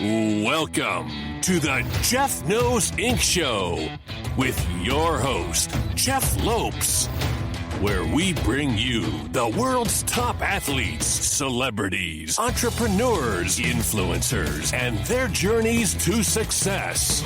Welcome to the Jeff Knows Inc. Show with your host, Jeff Lopes, where we bring you the world's top athletes, celebrities, entrepreneurs, influencers, and their journeys to success.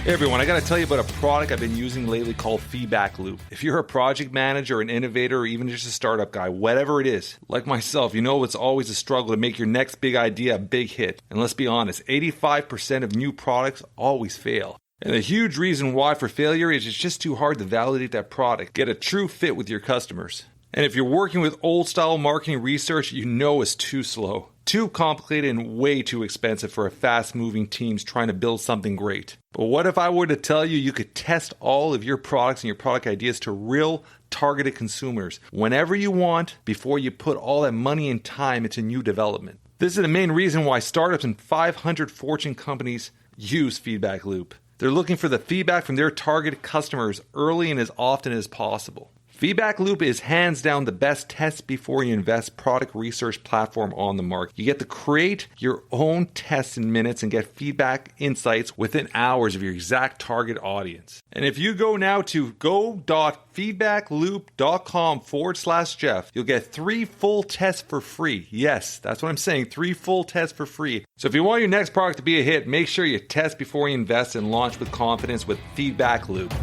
Hey everyone, I got to tell you about a product I've been using lately called Feedback Loop. If you're a project manager, an innovator, or even just a startup guy, whatever it is, like myself, you know it's always a struggle to make your next big idea a big hit. And let's be honest, 85% of new products always fail. And the huge reason why for failure is it's just too hard to validate that product, get a true fit with your customers. And if you're working with old style marketing research, you know it's too slow. Too complicated and way too expensive for a fast-moving teams trying to build something great. But what if I were to tell you you could test all of your products and your product ideas to real targeted consumers whenever you want before you put all that money and time into new development? This is the main reason why startups and 500 Fortune companies use Feedback Loop. They're looking for the feedback from their targeted customers early and as often as possible. Feedback Loop is hands down the best test before you invest product research platform on the market. You get to create your own tests in minutes and get feedback insights within hours of your exact target audience. And if you go now to go.feedbackloop.com/Jeff, you'll get 3 full tests for free. Yes, that's what I'm saying, 3 full tests for free. So if you want your next product to be a hit, make sure you test before you invest and launch with confidence with Feedback Loop.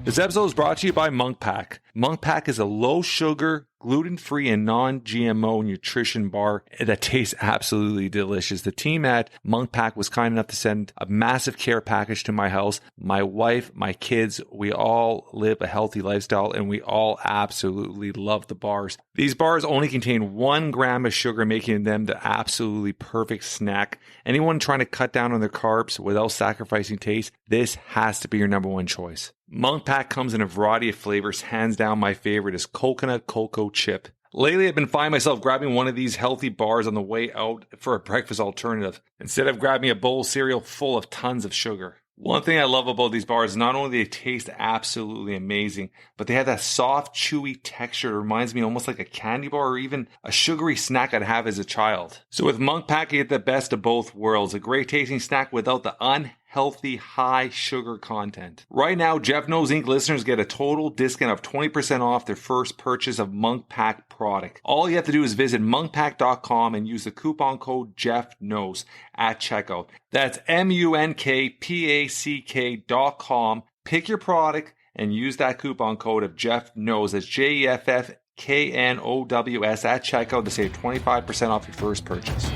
This episode is brought to you by Munk Pack. Munk Pack is a low-sugar, gluten-free, and non-GMO nutrition bar that tastes absolutely delicious. The team at Munk Pack was kind enough to send a massive care package to my house. My wife, my kids, we all live a healthy lifestyle, and we all absolutely love the bars. These bars only contain 1 gram of sugar, making them the absolutely perfect snack. Anyone trying to cut down on their carbs without sacrificing taste, this has to be your number one choice. Munk Pack comes in a variety of flavors. Hands down, my favorite is coconut cocoa chip. Lately, I've been finding myself grabbing one of these healthy bars on the way out for a breakfast alternative, instead of grabbing a bowl of cereal full of tons of sugar. One thing I love about these bars is not only they taste absolutely amazing, but they have that soft, chewy texture. It reminds me almost like a candy bar or even a sugary snack I'd have as a child. So with Munk Pack, you get the best of both worlds. A great tasting snack without the unhealthy high sugar content. Right now, Jeff Knows Inc. listeners get a total discount of 20% off their first purchase of Munk Pack product. All you have to do is visit monkpack.com and use the coupon code JeffKnows at checkout. That's MUNKPACK.com. Pick your product and use that coupon code of Jeff Knows. That's JEFFKNOWS at checkout to save 25% off your first purchase.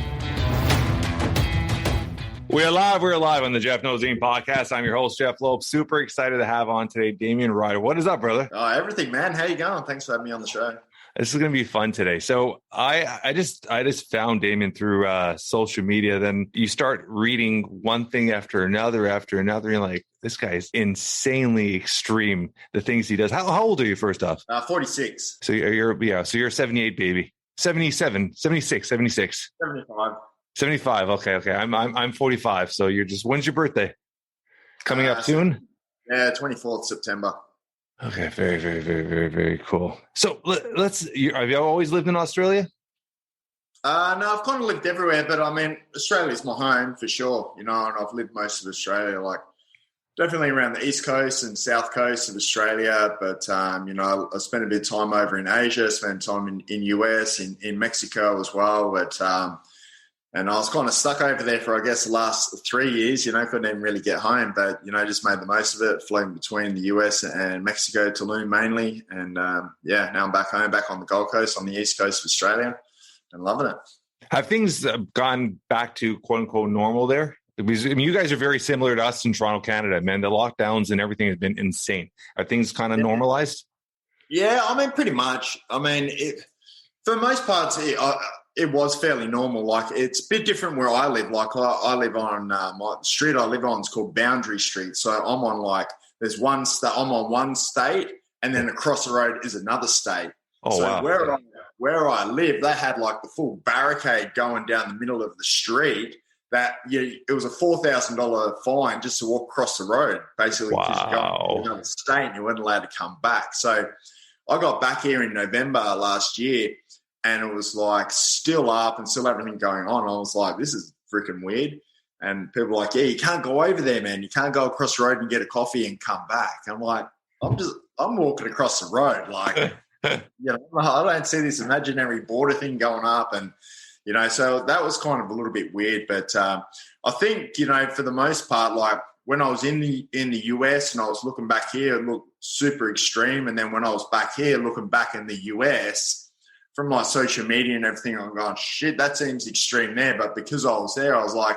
We're live on the Jeff Knows Inc. podcast. I'm your host, Jeff Lopes. Super excited to have on today, Damien Ryder. What is up, brother? Everything, man. How you going? Thanks for having me on the show. This is going to be fun today. So I just found Damien through social media. Then you start reading one thing after another. You're like, this guy is insanely extreme, the things he does. How old are you, first off? 46. So you're a 78 baby. 77, 76, 76. 75. 75. Okay. I'm 45. So when's your birthday? Coming up soon? Yeah, 24th September. Okay. Very, very, very, very, very cool. So have you always lived in Australia? No, I've kind of lived everywhere, but I mean, Australia's my home for sure, and I've lived most of Australia, like definitely around the East Coast and South Coast of Australia. But, I spent a bit of time over in Asia, spent time in US, in Mexico as well. But, and I was kind of stuck over there for, I guess, the last 3 years, couldn't even really get home, but, just made the most of it, flown between the US and Mexico, Tulum mainly. And, now I'm back home, back on the Gold Coast, on the East Coast of Australia, and loving it. Have things gone back to quote unquote normal there? Because, you guys are very similar to us in Toronto, Canada, man. The lockdowns and everything has been insane. Are things kind of normalized? Yeah, pretty much. For most parts, it was fairly normal. Like, it's a bit different where I live. Like, I live on my street I live on is called Boundary Street. So I'm on I'm on one state, and then across the road is another state. Oh, so wow. Where I live, they had like the full barricade going down the middle of the street. That it was a $4,000 fine just to walk across the road, basically, because you're going to another state and you weren't allowed to come back. So I got back here in November last year, and it was like still up and still everything going on. I was like, this is freaking weird. And people were like, yeah, you can't go over there, man. You can't go across the road and get a coffee and come back. I'm like, I'm walking across the road. Like, you know, I don't see this imaginary border thing going up. And, you know, so that was kind of a little bit weird. But I think, you know, for the most part, like when I was in the US and I was looking back here, it looked super extreme. And then when I was back here looking back in the US, from like social media and everything, I'm going, shit, that seems extreme there. But because I was there, I was like,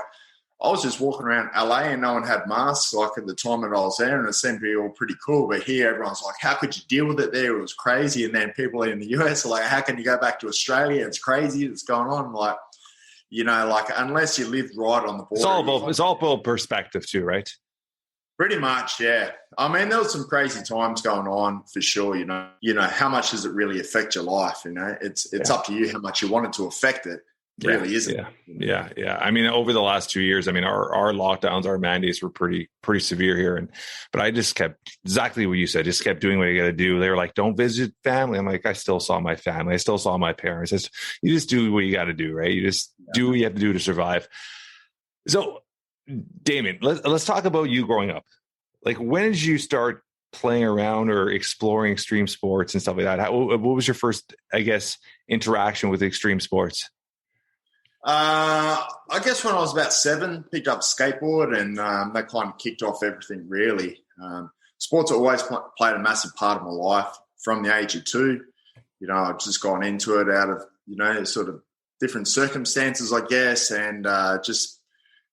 I was just walking around LA and no one had masks like at the time that I was there, and it seemed to be all pretty cool. But here everyone's like, how could you deal with it there? It was crazy. And then people in the US are like, how can you go back to Australia? It's crazy. It's going on. Like, you know, like unless you live right on the border. It's all about perspective too, right? Pretty much, yeah. I mean, there was some crazy times going on for sure. You know, how much does it really affect your life? You know, it's up to you how much you want it to affect it. Really isn't. Yeah. I mean, over the last 2 years, I mean, our lockdowns, our mandates were pretty severe here. But I just kept exactly what you said, just kept doing what you got to do. They were like, don't visit family. I'm like, I still saw my family. I still saw my parents. You just do what you got to do, right? You just do what you have to do to survive. So Damien, let's talk about you growing up. Like, when did you start playing around or exploring extreme sports and stuff like that? What was your first, I guess, interaction with extreme sports? I guess when I was about 7, picked up a skateboard, and that kind of kicked off everything, really. Sports have always played a massive part of my life from the age of 2. You know, I've just gone into it out of, you know, sort of different circumstances, I guess, and just,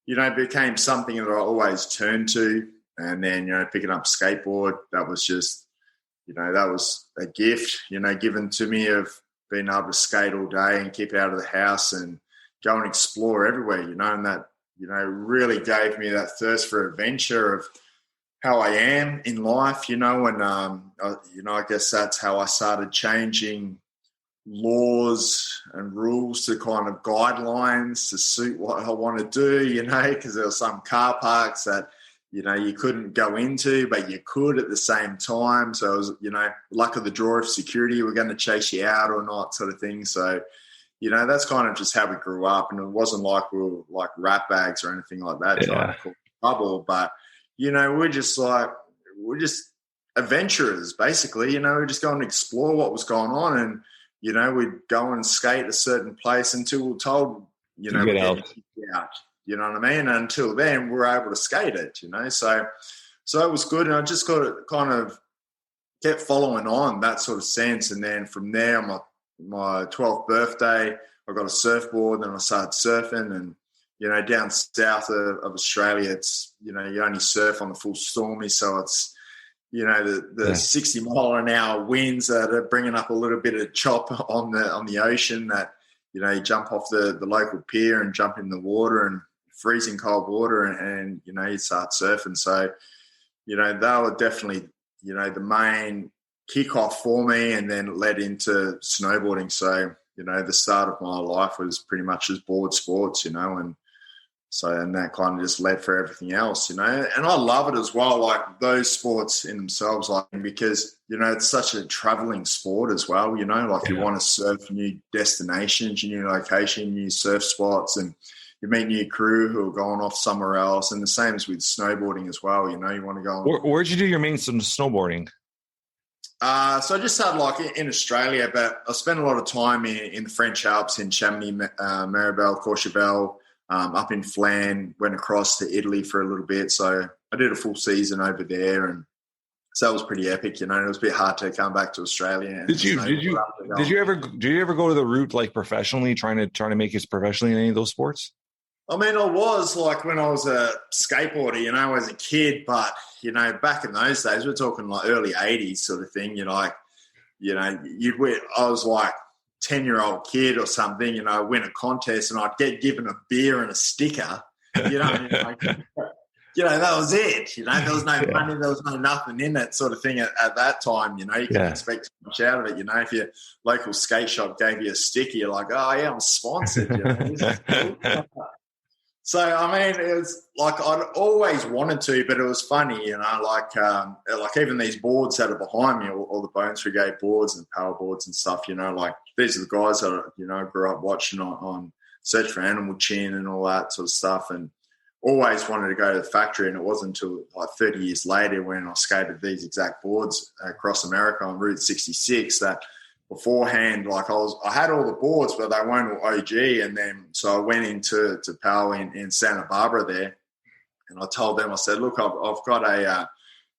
you know, became something that I always turned to. And then, you know, picking up a skateboard, that was just, you know, that was a gift, you know, given to me of being able to skate all day and keep out of the house and go and explore everywhere, you know, and that, you know, really gave me that thirst for adventure of how I am in life, you know, and, you know, I guess that's how I started changing laws and rules to kind of guidelines to suit what I want to do, you know, because there were some car parks that, you know, you couldn't go into, but you could at the same time. So it was, you know, luck of the draw if security were going to chase you out or not, sort of thing. So, you know, that's kind of just how we grew up. And it wasn't like we were like rat bags or anything like that trying to cause trouble. But, you know, we're just adventurers, basically. You know, we just go and explore what was going on. And, you know, we'd go and skate a certain place until we were told, you know, we're getting kicked out. You know what I mean? And until then, we were able to skate it, you know. So it was good. And I just got to kind of kept following on that sort of sense. And then from there, my 12th birthday, I got a surfboard and I started surfing. And, you know, down south of Australia, it's, you know, you only surf on the full stormy. So it's, you know, the 60 mile an hour winds that are bringing up a little bit of chop on the ocean that, you know, you jump off the local pier and jump in the water and freezing cold water and, you know, you start surfing. So, you know, they were definitely, you know, the main kickoff for me, and then it led into snowboarding. So, you know, the start of my life was pretty much just board sports, you know, and that kind of just led for everything else, you know. And I love it as well, like those sports in themselves, like, because, you know, it's such a traveling sport as well, you know, like you want to surf new destinations, new location, new surf spots, and you meet new crew who are going off somewhere else. And the same as with snowboarding as well, you know, you want to go. Where'd you do your main snowboarding? So I just started like in Australia, but I spent a lot of time in the French Alps, in Chamonix, Maribel, Courchevel, up in Flan, went across to Italy for a little bit. So I did a full season over there, and so it was pretty epic, you know. It was a bit hard to come back to Australia. Did you ever go to the route like professionally, trying to make it professionally in any of those sports? I mean, I was like when I was a skateboarder, you know, as a kid, but, you know, back in those days, we're talking like early 80s sort of thing, you know, like, you know, I was like 10-year-old kid or something, you know, win a contest and I'd get given a beer and a sticker, you know, you know, that was it, you know, there was no money, there was no nothing in it sort of thing at that time, you know, you can expect too much out of it, you know, if your local skate shop gave you a sticker, you're like, oh yeah, I'm sponsored, you know, this is cool. So, I mean, it was like I'd always wanted to, but it was funny, you know, like even these boards that are behind me, all the Bones Brigade boards and power boards and stuff, you know, like these are the guys that, you know, grew up watching on Search for Animal Chin and all that sort of stuff, and always wanted to go to the factory. And it wasn't until like 30 years later when I skated these exact boards across America on Route 66 that beforehand, like I had all the boards, but they weren't all OG. And then, so I went into Powell in Santa Barbara there, and I told them, I said, look, I've got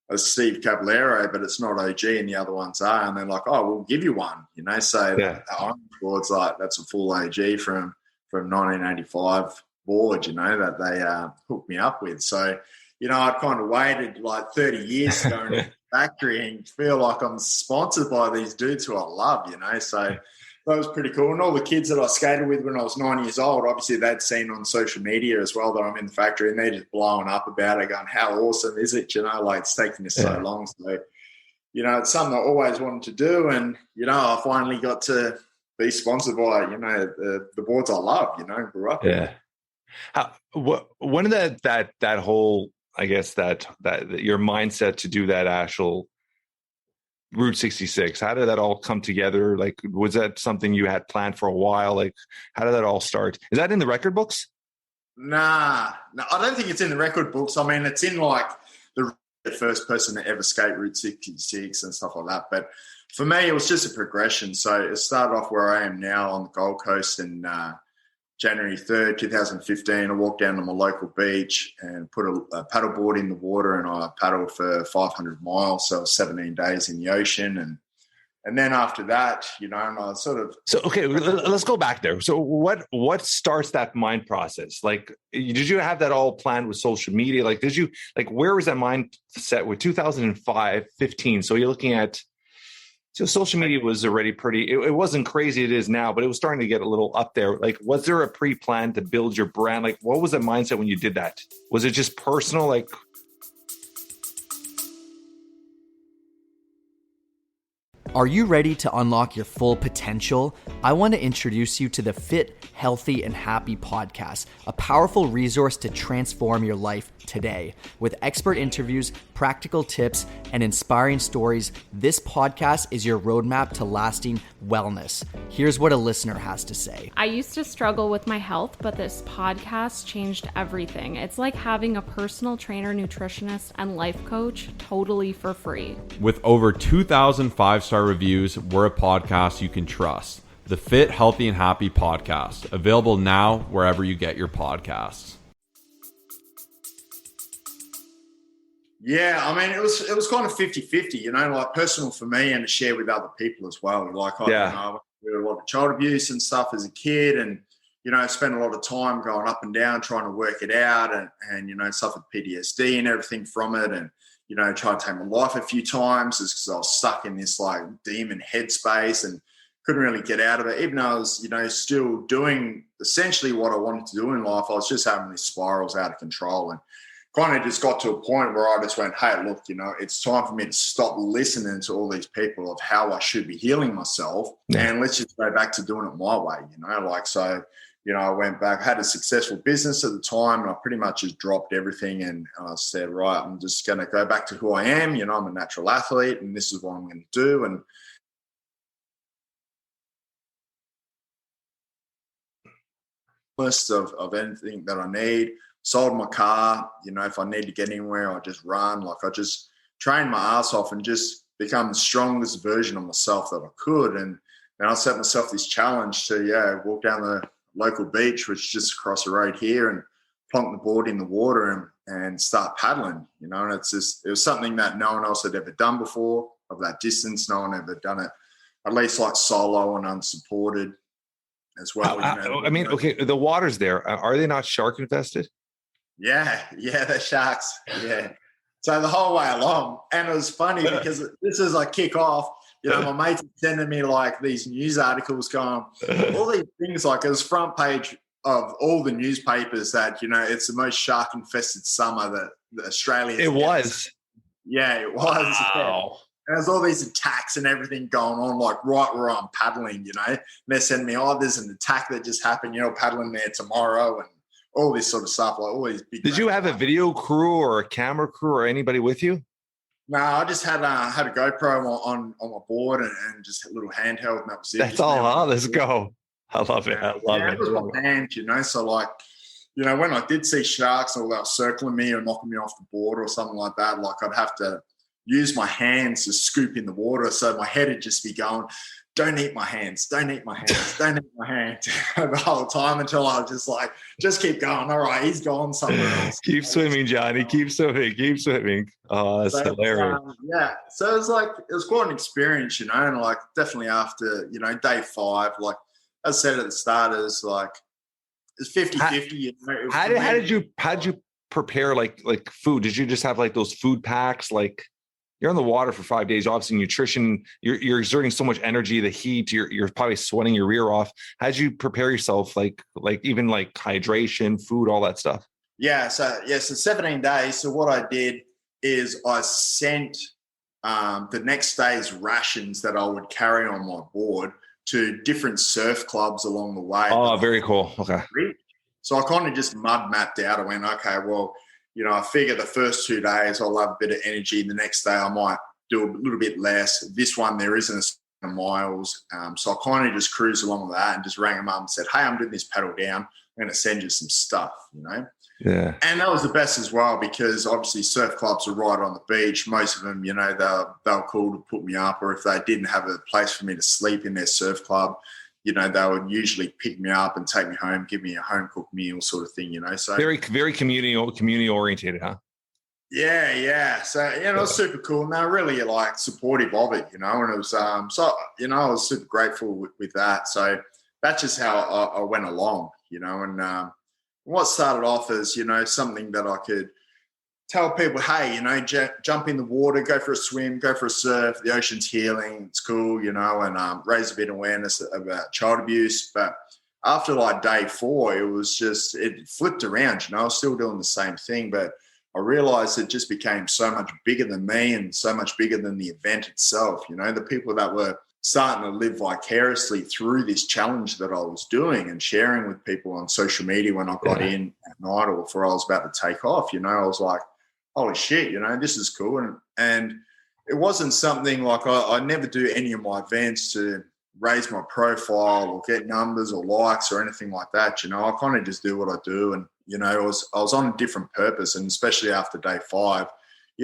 a Steve Caballero, but it's not OG and the other ones are. And they're like, oh, we'll give you one, you know? So the orange board's like, that's a full OG from 1985 board, you know, that they hooked me up with. So, you know, I kind of waited like 30 years to go into the factory and feel like I'm sponsored by these dudes who I love, you know. So that was pretty cool. And all the kids that I skated with when I was 9 years old, obviously they'd seen on social media as well that I'm in the factory, and they're just blowing up about it, going, how awesome is it? You know, like it's taking us so long. So, you know, it's something I always wanted to do. And, you know, I finally got to be sponsored by, you know, the boards I love, you know, grew up. Yeah. When did that whole, I guess that your mindset to do that actual Route 66, how did that all come together? Like, was that something you had planned for a while? Like, how did that all start? Is that in the record books? Nah, no, I don't think it's in the record books. I mean, it's in like the first person to ever skate Route 66 and stuff like that. But for me, it was just a progression. So it started off where I am now on the Gold Coast in January 3rd, 2015. I walked down to my local beach and put a paddleboard in the water, and I paddled for 500 miles. So 17 days in the ocean. And then after that, you know, and I sort of... So, okay, let's go back there. So what starts that mind process? Like, did you have that all planned with social media? Like, where was that mindset with 2005, 15? So you're looking at... So social media was already pretty, it wasn't crazy it is now, but it was starting to get a little up there. Like, was there a pre-plan to build your brand? Like, what was the mindset when you did that? Was it just personal? Like, are you ready to unlock your full potential? I want to introduce you to the Fit, Healthy, and Happy podcast, a powerful resource to transform your life today. With expert interviews, practical tips, and inspiring stories, this podcast is your roadmap to lasting wellness. Here's what a listener has to say. I used to struggle with my health, but this podcast changed everything. It's like having a personal trainer, nutritionist, and life coach totally for free. With over 2,000 5-star reviews, we're a podcast you can trust. The Fit, Healthy, and Happy podcast, available now wherever you get your podcasts. Yeah, I mean, it was kind of 50-50, you know, like personal for me and to share with other people as well. Like, I went through a lot of child abuse and stuff as a kid, and, you know, I spent a lot of time going up and down trying to work it out, and you know, suffered PTSD and everything from it, and, you know, tried to take my life a few times because I was stuck in this like demon headspace and couldn't really get out of it. Even though I was, you know, still doing essentially what I wanted to do in life, I was just having these spirals out of control, and kind of just got to a point where I just went, hey, look, you know, it's time for me to stop listening to all these people of how I should be healing myself, and let's just go back to doing it my way, you know, like, so, you know, I went back, had a successful business at the time, and I pretty much just dropped everything, and I said, right, I'm just going to go back to who I am. You know, I'm a natural athlete, and this is what I'm going to do. And list of anything that I need. Sold my car, you know, if I need to get anywhere, I just run. Like, I just trained my ass off and just become the strongest version of myself that I could. And I set myself this challenge to, walk down the local beach, which is just across the road here, and plonk the board in the water and start paddling, you know. And it was something that no one else had ever done before of that distance. No one ever done it, at least like solo and unsupported as well. I mean, okay, the water's there. Are they not shark infested? Yeah, they're sharks. Yeah. So the whole way along, and it was funny because this is like kick off. You know, my mates sending me like these news articles going, all these things, like it was front page of all the newspapers that, you know, it's the most shark infested summer that Australia. It was. Yeah, it was. Wow. Yeah. And there's all these attacks and everything going on, like right where I'm paddling, you know. And they're sending me, there's an attack that just happened, you know, paddling there tomorrow, and all this sort of stuff, like all these big. Did you have a video crew or a camera crew or anybody with you? No, I just had a GoPro on my board and just a little handheld, and that was it. That's all, huh? Let's go. I love it. I love it. It was my band, so like, when I did see sharks or they were circling me or knocking me off the board or something like that, like I'd have to use my hands to scoop in the water. So my head would just be going, don't eat my hands, don't eat my hands, don't eat my hands the whole time until I was just like, just keep going. All right, he's gone somewhere else. Keep swimming, Johnny. Keep swimming. Keep swimming. Oh, that's hilarious. So it was quite an experience, and like definitely after, day 5, like as I said at the start, is like it's 50-50. How did you prepare like food? Did you just have like those food packs? Like, you're on the water for 5 days, obviously nutrition, you're exerting so much energy, the heat, you're probably sweating your rear off. How did you prepare yourself? Like even like hydration, food, all that stuff? So 17 days. So what I did is I sent the next day's rations that I would carry on my board to different surf clubs along the way. Oh, very cool. Okay. So I kind of just mud mapped out. I went, okay, well, I figure the first 2 days I'll have a bit of energy. The next day I might do a little bit less. This one, there isn't a certain miles. So I kind of just cruised along with that and just rang them up and said, hey, I'm doing this paddle down. I'm going to send you some stuff, Yeah. And that was the best as well, because obviously surf clubs are right on the beach. Most of them, they were cool to put me up, or if they didn't have a place for me to sleep in their surf club, they would usually pick me up and take me home, give me a home cooked meal sort of thing, So very, very community oriented, huh? Yeah. So, it was super cool. And they're really like supportive of it, and it was, I was super grateful with that. So that's just how I went along, and what started off as, something that I could tell people, hey, jump in the water, go for a swim, go for a surf. The ocean's healing. It's cool, and raise a bit of awareness about child abuse. But after like day 4, it flipped around, I was still doing the same thing, but I realized it just became so much bigger than me and so much bigger than the event itself. The people that were starting to live vicariously through this challenge that I was doing and sharing with people on social media when I got in at night or before I was about to take off, I was like, holy shit, this is cool. And it wasn't something like I never do any of my events to raise my profile or get numbers or likes or anything like that. I kind of just do what I do. And, I was on a different purpose. And especially after day 5,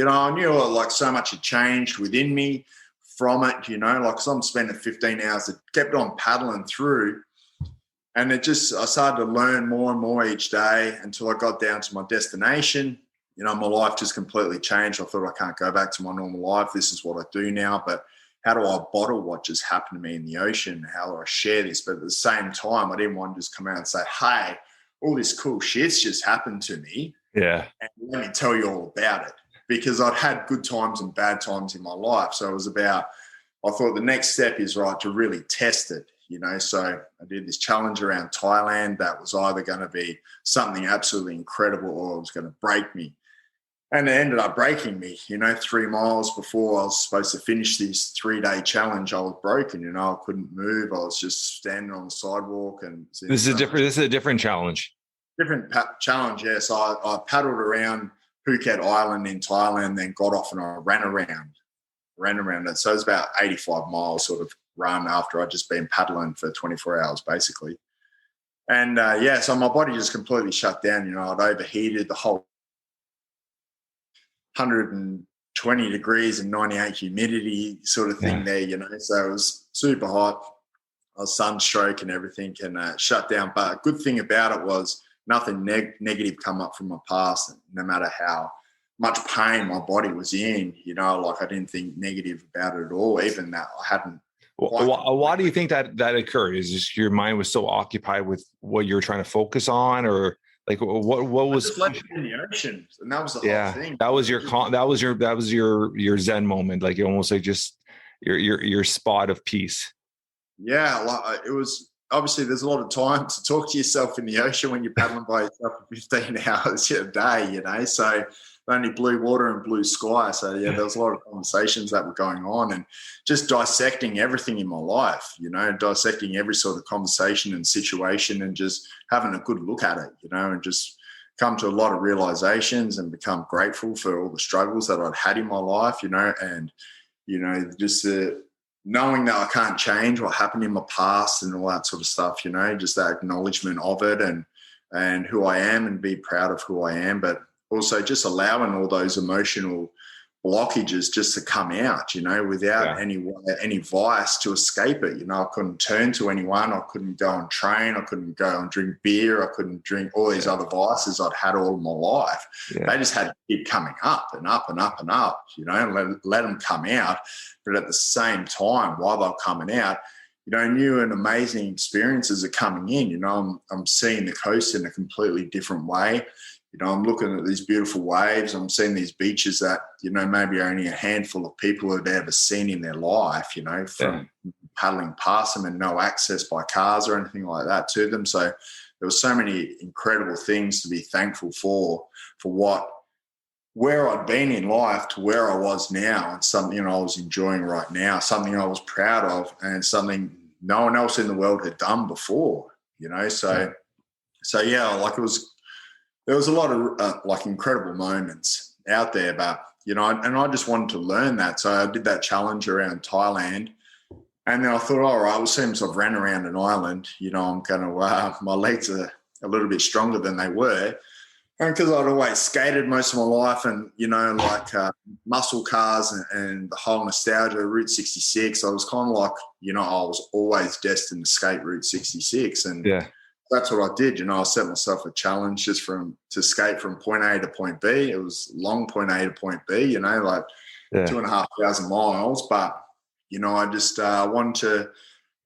I knew like so much had changed within me from it, like, so I'm spending 15 hours that kept on paddling through. And I started to learn more and more each day until I got down to my destination. My life just completely changed. I thought, I can't go back to my normal life. This is what I do now. But how do I bottle what just happened to me in the ocean? How do I share this? But at the same time, I didn't want to just come out and say, hey, all this cool shit's just happened to me. Yeah. And let me tell you all about it. Because I'd had good times and bad times in my life. So it was I thought the next step is to really test it. So I did this challenge around Thailand that was either going to be something absolutely incredible or it was going to break me. And it ended up breaking me, 3 miles before I was supposed to finish this 3-day challenge. I was broken, I couldn't move. I was just standing on the sidewalk. And this is a different challenge. Different challenge, yes. So I paddled around Phuket Island in Thailand, then got off and I ran around it. So it was about 85 miles sort of run after I'd just been paddling for 24 hours basically. And so my body just completely shut down. I'd overheated the whole 120 degrees and 98 humidity sort of thing there, So it was super hot. I was sunstroke and everything and shut down. But a good thing about it was nothing negative come up from my past, no matter how much pain my body was in, like I didn't think negative about it at all, even that I hadn't. Why do you think that occurred? Is just your mind was so occupied with what you're trying to focus on, or like what was just left in the ocean, and that was the whole thing. That was your Zen moment, like almost like just your spot of peace. Yeah, like it was. Obviously, there's a lot of time to talk to yourself in the ocean when you're paddling by yourself for 15 hours a day, So only blue water and blue sky. So yeah, there was a lot of conversations that were going on, and just dissecting everything in my life, dissecting every sort of conversation and situation, and just having a good look at it, and just come to a lot of realizations and become grateful for all the struggles that I'd had in my life, and just knowing that I can't change what happened in my past and all that sort of stuff, just that acknowledgement of it and who I am, and be proud of who I am, but also just allowing all those emotional blockages just to come out, without any vice to escape it. I couldn't turn to anyone. I couldn't go and train. I couldn't go and drink beer. I couldn't drink all these other vices I'd had all my life. They just had to keep coming up and up and up and up, and let them come out. But at the same time, while they're coming out, new and amazing experiences are coming in. I'm seeing the coast in a completely different way. I'm looking at these beautiful waves. I'm seeing these beaches that, maybe only a handful of people have ever seen in their life, from paddling past them, and no access by cars or anything like that to them. So there were so many incredible things to be thankful for where I'd been in life to where I was now, and something I was enjoying right now, something I was proud of, and something no one else in the world had done before, So yeah, like there was a lot of incredible moments out there, but, and I just wanted to learn that. So I did that challenge around Thailand, and then I thought, all right, well, since I've ran around an island, I'm going to, my legs are a little bit stronger than they were. And because I'd always skated most of my life, and, muscle cars and the whole nostalgia, Route 66, I was kind of like, I was always destined to skate Route 66. And that's what I did. I set myself a challenge just to skate from point A to point B. It was long point A to point B, 2,500 miles. But, I just wanted to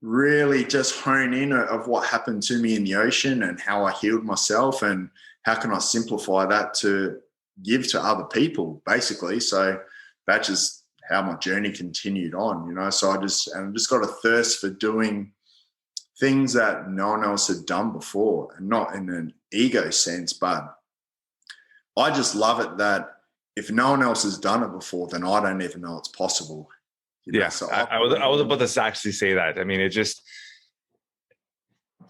really just hone in of what happened to me in the ocean and how I healed myself, and how can I simplify that to give to other people, basically. So that's just how my journey continued on, So I just got a thirst for doing things that no one else had done before, and not in an ego sense, but I just love it that if no one else has done it before, then I don't even know it's possible. So I was about to actually say that. I mean,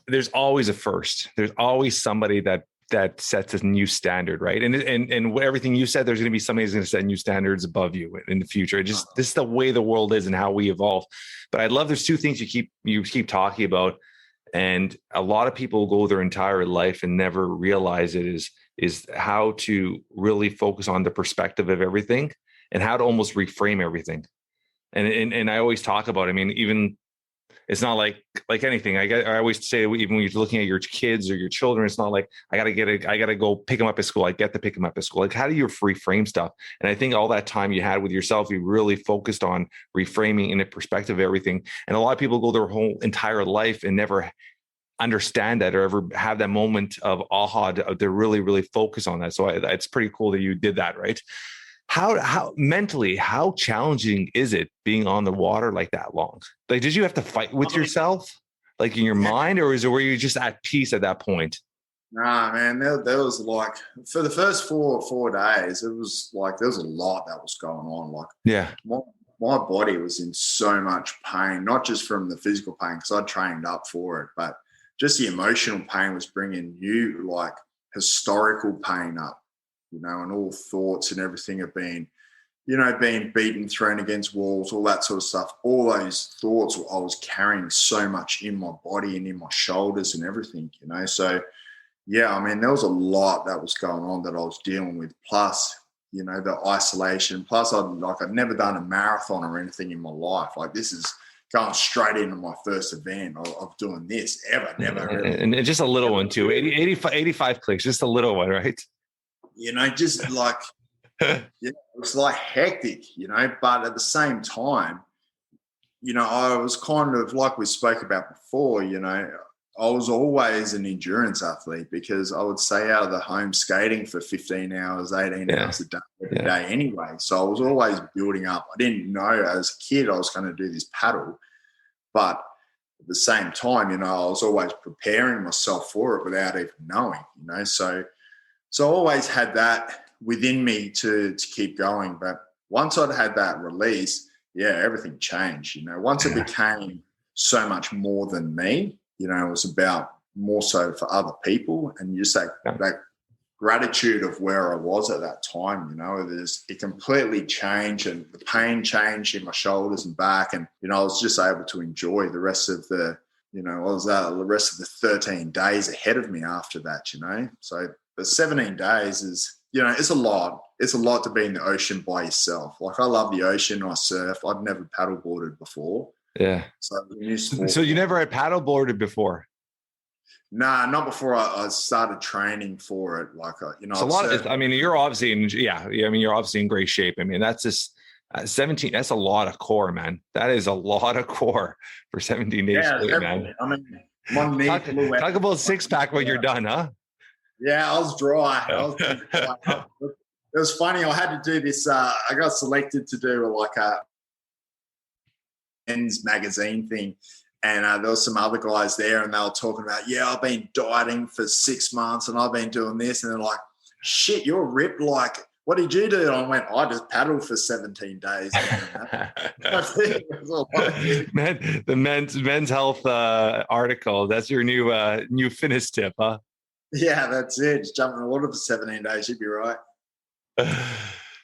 there's always a first. There's always somebody that sets a new standard, right? And everything you said, there's going to be somebody who's going to set new standards above you in the future. This is the way the world is and how we evolve. But I love there's two things you keep talking about, and a lot of people go their entire life and never realize it is how to really focus on the perspective of everything and how to almost reframe everything. And I always talk about, I mean, even it's not like anything. I always say, even when you're looking at your kids or your children, it's not like I got to go pick them up at school. I get to pick them up at school. Like, how do you reframe stuff? And I think all that time you had with yourself, you really focused on reframing in a perspective of everything. And a lot of people go their whole entire life and never understand that or ever have that moment of aha to really, really focus on that. So it's pretty cool that you did that, right? How mentally, how challenging is it being on the water like that long? Like, did you have to fight with yourself, like in your mind, or were you just at peace at that point? Nah, man, there was like, for the first four days, it was like there was a lot that was going on. Like, my body was in so much pain, not just from the physical pain, because I trained up for it, but just the emotional pain was bringing new, like, historical pain up. And all thoughts and everything have been, being beaten, thrown against walls, all that sort of stuff. All those thoughts I was carrying so much in my body and in my shoulders and everything, So, yeah, I mean, there was a lot that was going on that I was dealing with. Plus, the isolation. Plus, I'd never done a marathon or anything in my life. Like, this is going straight into my first event of doing this ever, never. And just a little one too, 85 clicks, just a little one, right? Just like, it was like hectic, but at the same time, I was kind of like we spoke about before, I was always an endurance athlete, because I would stay out of the home skating for 15 hours, 18 hours a day, every day anyway. So I was always building up. I didn't know as a kid I was going to do this paddle, but at the same time, I was always preparing myself for it without even knowing, So I always had that within me to keep going. But once I'd had that release, everything changed. Once it became so much more than me, it was about more so for other people, and just that gratitude of where I was at that time. It completely changed, and the pain changed in my shoulders and back, and I was just able to enjoy the rest of the the rest of the 13 days ahead of me after that. So the 17 days is it's a lot. It's a lot to be in the ocean by yourself. Like, I love the ocean. I surf. I've never paddleboarded before. Yeah. So you never had paddleboarded before? Nah, not before I started training for it. Like, it's a lot. You're obviously you're obviously in great shape. That's just 17. That's a lot of core, man. That is a lot of core for 17 days straight, man. One knee. Talk about six pack when you're done, huh? Yeah, I was dry. It was funny. I had to do this. I got selected to do like a men's magazine thing. And there was some other guys there, and they were talking about, I've been dieting for 6 months and I've been doing this. And they're like, shit, you're ripped. Like, what did you do? And I went, I just paddled for 17 days. Man, the men's health article. That's your new fitness tip, huh? Yeah, that's it. Just jump in the water for 17 days. You'd be right.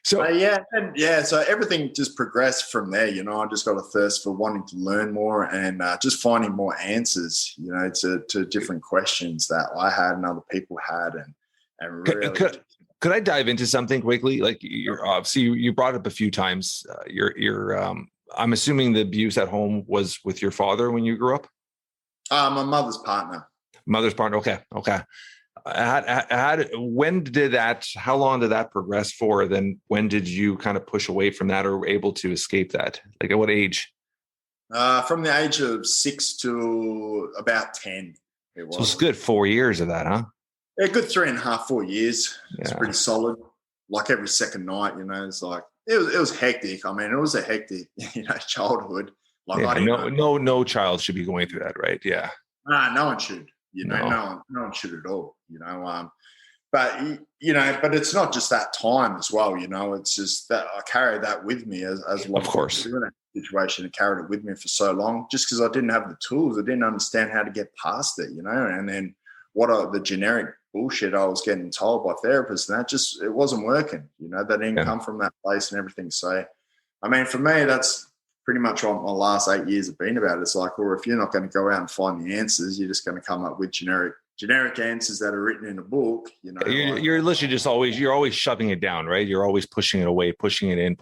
So so everything just progressed from there. I just got a thirst for wanting to learn more and just finding more answers, to different questions that I had and other people had, and really. Could I dive into something quickly? Like, you're obviously you brought it up a few times. I'm assuming the abuse at home was with your father when you grew up. My mother's partner. Okay. When did that? How long did that progress for? Then when did you kind of push away from that, or were able to escape that? Like, at what age? From the age of 6 to about 10. It was. So it's good 4 years of that, huh? Yeah, good 3.5, 4 years. Yeah. It's pretty solid. Like every second night, it's like it was hectic. It was a hectic, childhood. Like, no child should be going through that, right? Yeah. Nah, no one should. No one should at all. But it's not just that time as well. It's just that I carry that with me as well. Of course. In that situation, I carried it with me for so long, just because I didn't have the tools. I didn't understand how to get past it. And then the generic bullshit I was getting told by therapists, and that it wasn't working. That didn't come from that place and everything. So, for me, that's pretty much what my last 8 years have been about. It's like, or if you're not going to go out and find the answers, you're just going to come up with generic answers that are written in a book. You're literally you're always shoving it down, right? You're always pushing it away, pushing it in,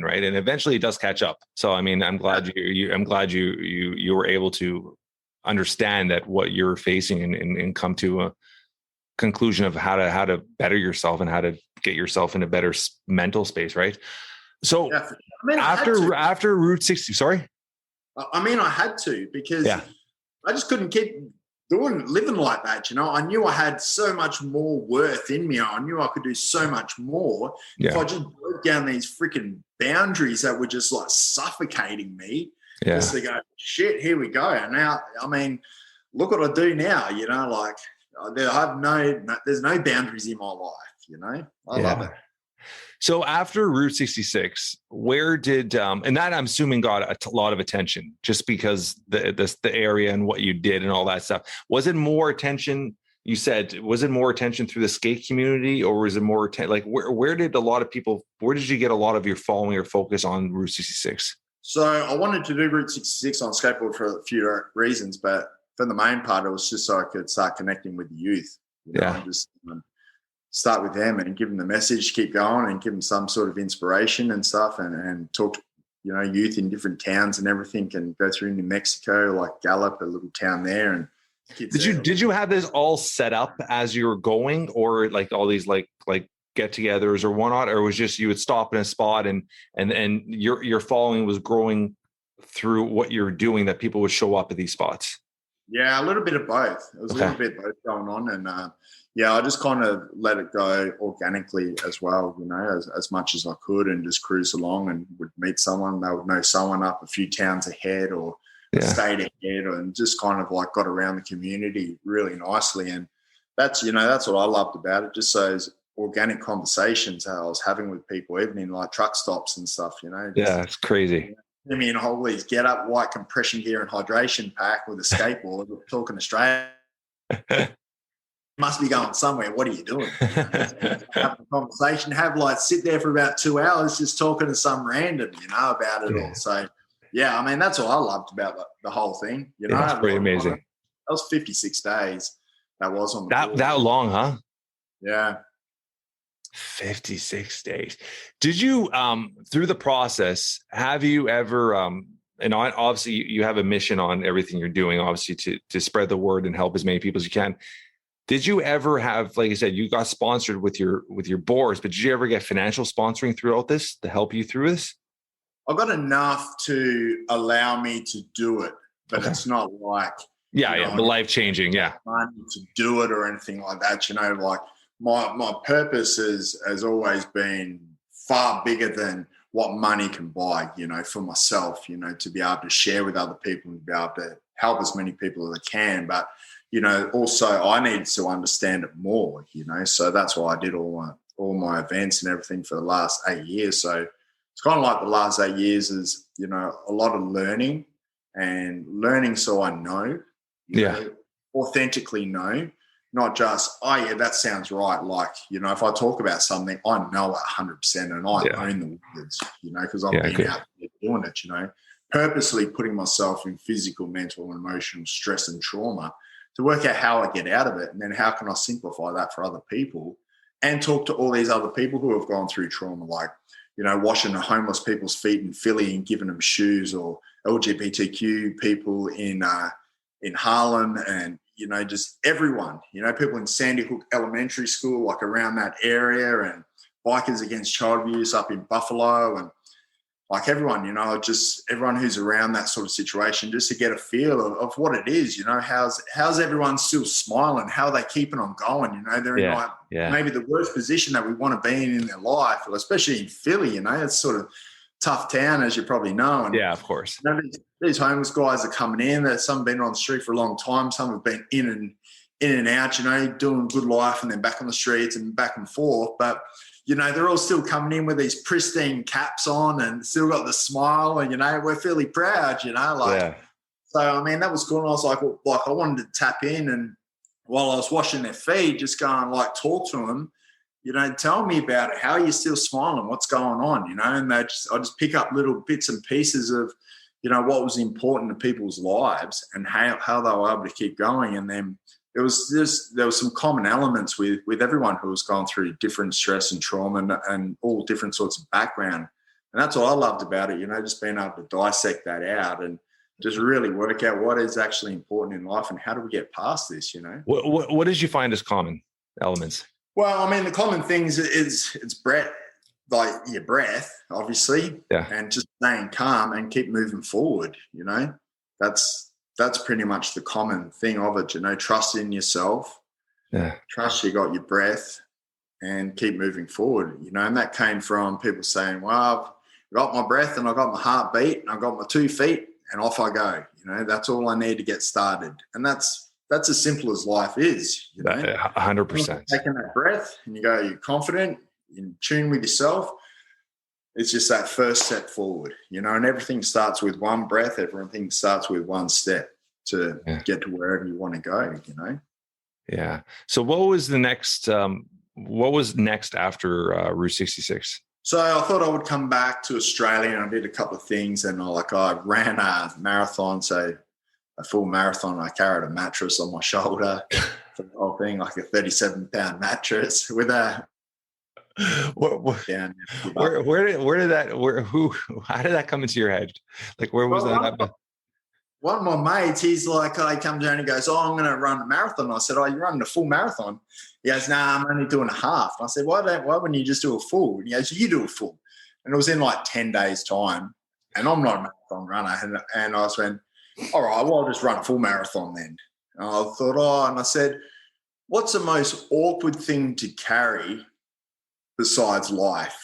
right? And eventually it does catch up. So, I'm glad you were able to understand that what you're facing and come to a conclusion of how to better yourself and how to get yourself in a better mental space, right? So after Route 60, sorry? I had to, because I just couldn't keep living like that. I knew I had so much more worth in me. I knew I could do so much more if I just broke down these freaking boundaries that were just like suffocating me. Just to go, shit, here we go. And now, look what I do now, like there's no boundaries in my life, I love it. So after Route 66, where did, and that I'm assuming got a lot of attention just because the area and what you did and all that stuff. Was it more attention? You said, was it more attention through the skate community, or was it more like where did you get a lot of your following or focus on Route 66? So I wanted to do Route 66 on skateboard for a few reasons, but for the main part, it was just so I could start connecting with the youth. And just start with them and give them the message, keep going, and give them some sort of inspiration and stuff, and talk to youth in different towns and everything, and go through New Mexico, like Gallup, a little town there. And did you have this all set up as you were going, or like all these like get-togethers or whatnot, or was just you would stop in a spot and your following was growing through what you're doing, that people would show up at these spots? Yeah, a little bit of both. It was a little bit of both going on, and I just kind of let it go organically as well, as much as I could, and just cruise along and would meet someone. They would know someone up a few towns ahead or a state ahead, and just kind of like got around the community really nicely. And that's what I loved about it. Just so organic conversations that I was having with people, even in like truck stops and stuff, Yeah, it's crazy. Damien Holly's get up, white compression gear and hydration pack with a skateboard, talking Australia. Must be going somewhere. What are you doing? Have a conversation, sit there for about 2 hours just talking to some random, about it all. So, yeah, I mean, that's what I loved about the whole thing. That's pretty amazing. That was 56 days. That was on the board. That long, huh? Yeah. 56 days. Did you, through the process, have you ever, and obviously you have a mission on everything you're doing, obviously to spread the word and help as many people as you can. Did you ever have, like I said, you got sponsored with your boards, but did you ever get financial sponsoring throughout this to help you through this? I got enough to allow me to do it, but It's not like, the life-changing, money to do it or anything like that. Like my purpose has always been far bigger than what money can buy, for myself, to be able to share with other people and be able to help as many people as I can. But, also I needed to understand it more, so that's why I did all my events and everything for the last 8 years. So it's kind of like the last 8 years is, a lot of learning so I know, authentically know, not just, that sounds right. Like, if I talk about something, I know it 100% and I own the words, because I've been out there doing it, purposely putting myself in physical, mental, and emotional stress and trauma to work out how I get out of it. And then how can I simplify that for other people and talk to all these other people who have gone through trauma, like, washing the homeless people's feet in Philly and giving them shoes, or LGBTQ people in Harlem, and, just everyone, people in Sandy Hook Elementary School, like around that area, and Bikers Against Child Abuse up in Buffalo, and like everyone, just everyone who's around that sort of situation, just to get a feel of what it is, how's everyone still smiling? How are they keeping on going? They're in maybe the worst position that we want to be in their life, especially in Philly, it's sort of tough town, as you probably know. And, of course. These homeless guys are coming in. Some have been on the street for a long time. Some have been in and out, doing good life and then back on the streets and back and forth. But, they're all still coming in with these pristine caps on and still got the smile, and, we're fairly proud, So, I mean, that was cool. And I was like, I wanted to tap in, and while I was washing their feet, just go and talk to them, tell me about it. How are you still smiling? What's going on? And I just pick up little bits and pieces of, what was important to people's lives and how they were able to keep going. And then there was some common elements with everyone who was going through different stress and trauma and all different sorts of background. And that's what I loved about it, just being able to dissect that out and just really work out what is actually important in life and how do we get past this, What did you find as common elements? Well, I mean, the common things is it's breath, like your breath, obviously, and just staying calm and keep moving forward, That's pretty much the common thing of it, trust in yourself, trust you got your breath, and keep moving forward, and that came from people saying, well, I've got my breath and I got my heartbeat and I got my 2 feet and off I go, that's all I need to get started. And that's as simple as life is, 100%. Taking that breath and you're confident, in tune with yourself. It's just that first step forward, and everything starts with one breath. Everything starts with one step to get to wherever you want to go, Yeah. So what was the next, what was next after Route 66? So I thought I would come back to Australia, and I did a couple of things, and I ran a marathon, so a full marathon. I carried a mattress on my shoulder for the whole thing, like a 37-pound mattress with a how did that come into your head? Like, where was that? One of my mates, he's like, he comes down and he goes, I'm going to run a marathon. I said, you're running a full marathon? He goes, I'm only doing a half. I said, why wouldn't you just do a full? And he goes, you do a full. And it was in like 10 days time. And I'm not a marathon runner. And I went, all right, well, I'll just run a full marathon then. And I thought, and I said, what's the most awkward thing to carry besides life?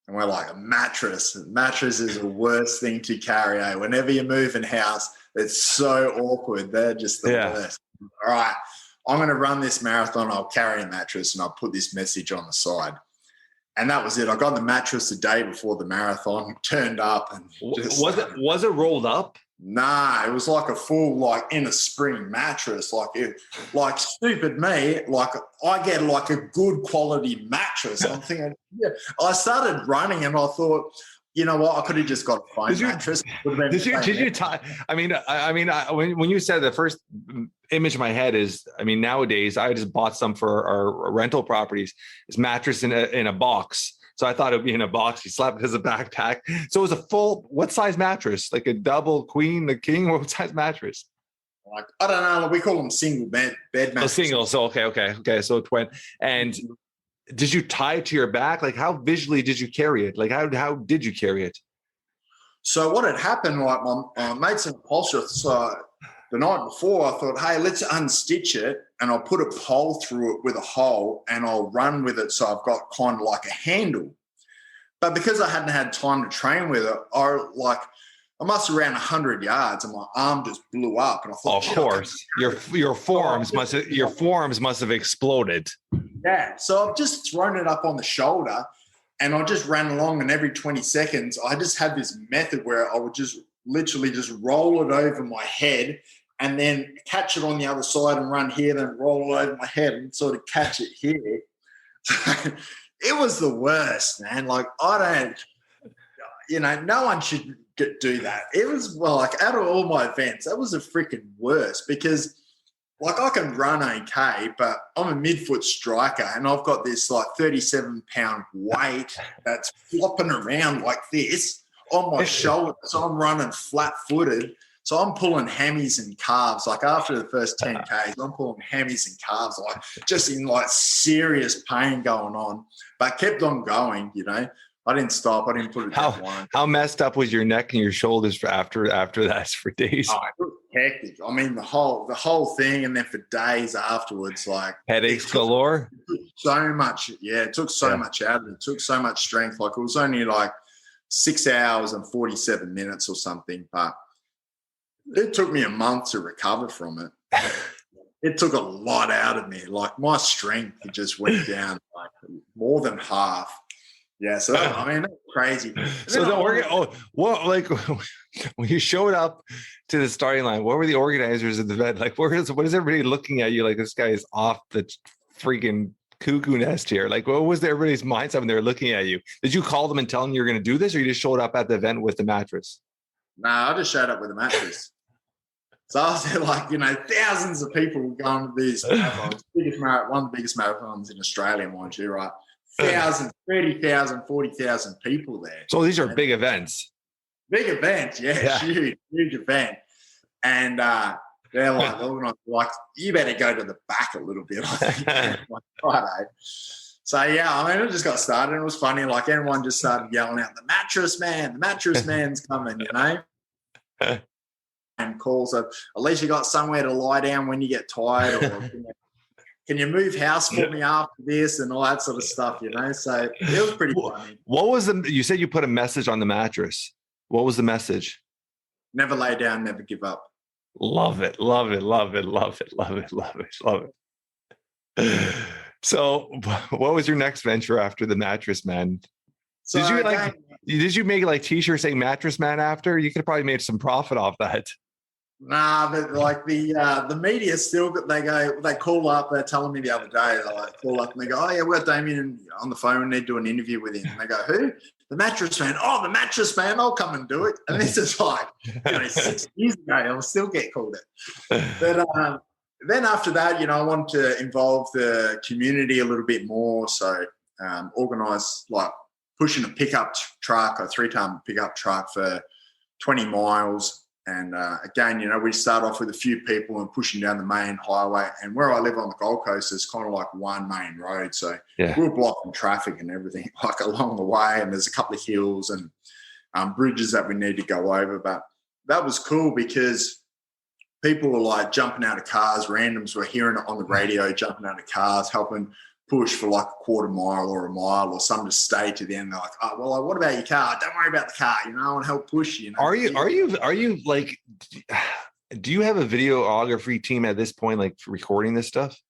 And we're like, a mattress. A mattress is the worst thing to carry. Whenever you're moving house, it's so awkward. They're just the worst. All right. I'm going to run this marathon. I'll carry a mattress and I'll put this message on the side. And that was it. I got the mattress the day before the marathon, turned up, and just was it rolled up? Nah, it was like a full, like, inner spring mattress. Like stupid me, like I get like a good quality mattress. I'm thinking, yeah. I started running and I thought, you know what? I could have just got a phone mattress. Did you tie? I mean, when you said the first image in my head is, I mean, nowadays I just bought some for our rental properties. It's mattress in a box. So I thought it'd be in a box. You slap it as a backpack. So it was a full, what size mattress? Like a double, queen, a king? What size mattress? Like, I don't know. Like, we call them single bed mattresses. Oh, single. So okay. So twin. And did you tie it to your back? Like, how visually did you carry it? Like, how did you carry it? So what had happened, like, my mate's an upholsterer. So the night before, I thought, hey, let's unstitch it and I'll put a pole through it with a hole and I'll run with it so I've got kind of like a handle. But because I hadn't had time to train with it, I must have ran 100 yards and my arm just blew up. And I thought, of course, your forearms must have exploded. Yeah. So I've just thrown it up on the shoulder and I just ran along, and every 20 seconds, I just had this method where I would just literally just roll it over my head and then catch it on the other side and run here, then roll it over my head and sort of catch it here. It was the worst, man. Like, no one should do that. It was, well, like, out of all my events, that was the freaking worst because, like, I can run okay, but I'm a midfoot striker and I've got this like 37-pound weight that's flopping around like this on my shoulder. So I'm running flat-footed. So I'm pulling hammies and calves. Like, after the first 10 Ks, I'm pulling hammies and calves, like, just in like serious pain going on, but kept on going, you know. I didn't stop. I didn't put it down. How messed up was your neck and your shoulders after that for days? Oh, it was hectic. I mean, the whole thing, and then for days afterwards, like, headaches galore. So much, yeah. It took so much out of it. It took so much strength. Like, it was only like 6 hours and 47 minutes or something, but it took me a month to recover from it. It took a lot out of me. Like, my strength just went down like more than half. Yeah, so I mean, that's crazy. So when you showed up to the starting line, what were the organizers of the event like? What is everybody looking at you like, this guy is off the freaking cuckoo nest here? Like, what was everybody's mindset when they were looking at you? Did you call them and tell them you were going to do this, or you just showed up at the event with the mattress? Nah, I just showed up with a mattress. So I was there, like, thousands of people going to these marathons. One of the biggest marathons in Australia, mind you, right? 30,000, 40,000 people there. So these are big events. Big event, yeah. Huge event. And they're like, you better go to the back a little bit. Like, Friday. So, yeah, I mean, it just got started. It was funny. Like, everyone just started yelling out, the mattress man's coming, you know? And calls of, at least you got somewhere to lie down when you get tired, or can you move house for me after this, and all that sort of stuff, you know? So it was pretty funny. What was you said you put a message on the mattress. What was the message? Never lay down, never give up. Love it. So what was your next venture after the mattress man? So did you make like t-shirts saying mattress man after? You could have probably made some profit off that. Nah, but like the media still, they call up, they're telling me the other day, they like call up and they go, oh yeah, we've got Damien on the phone, we need to do an interview with him. And they go, who? The mattress man. Oh, the mattress man, I'll come and do it. And this is like, 6 years ago, I'll still get called it. But then after that, I wanted to involve the community a little bit more. So organise, like, pushing a pickup truck, a 3-ton pickup truck for 20 miles. And again, we start off with a few people and pushing down the main highway. And where I live on the Gold Coast, is kind of like one main road. So we're blocking traffic and everything like along the way. And there's a couple of hills and bridges that we need to go over. But that was cool because people were like jumping out of cars. Randoms were hearing it on the radio, jumping out of cars, helping push for like a quarter mile or a mile, or some just stay to the end. They're like, oh, well, what about your car? Don't worry about the car. I want to help push you. Are you like, Do you have a videography team at this point, like recording this stuff?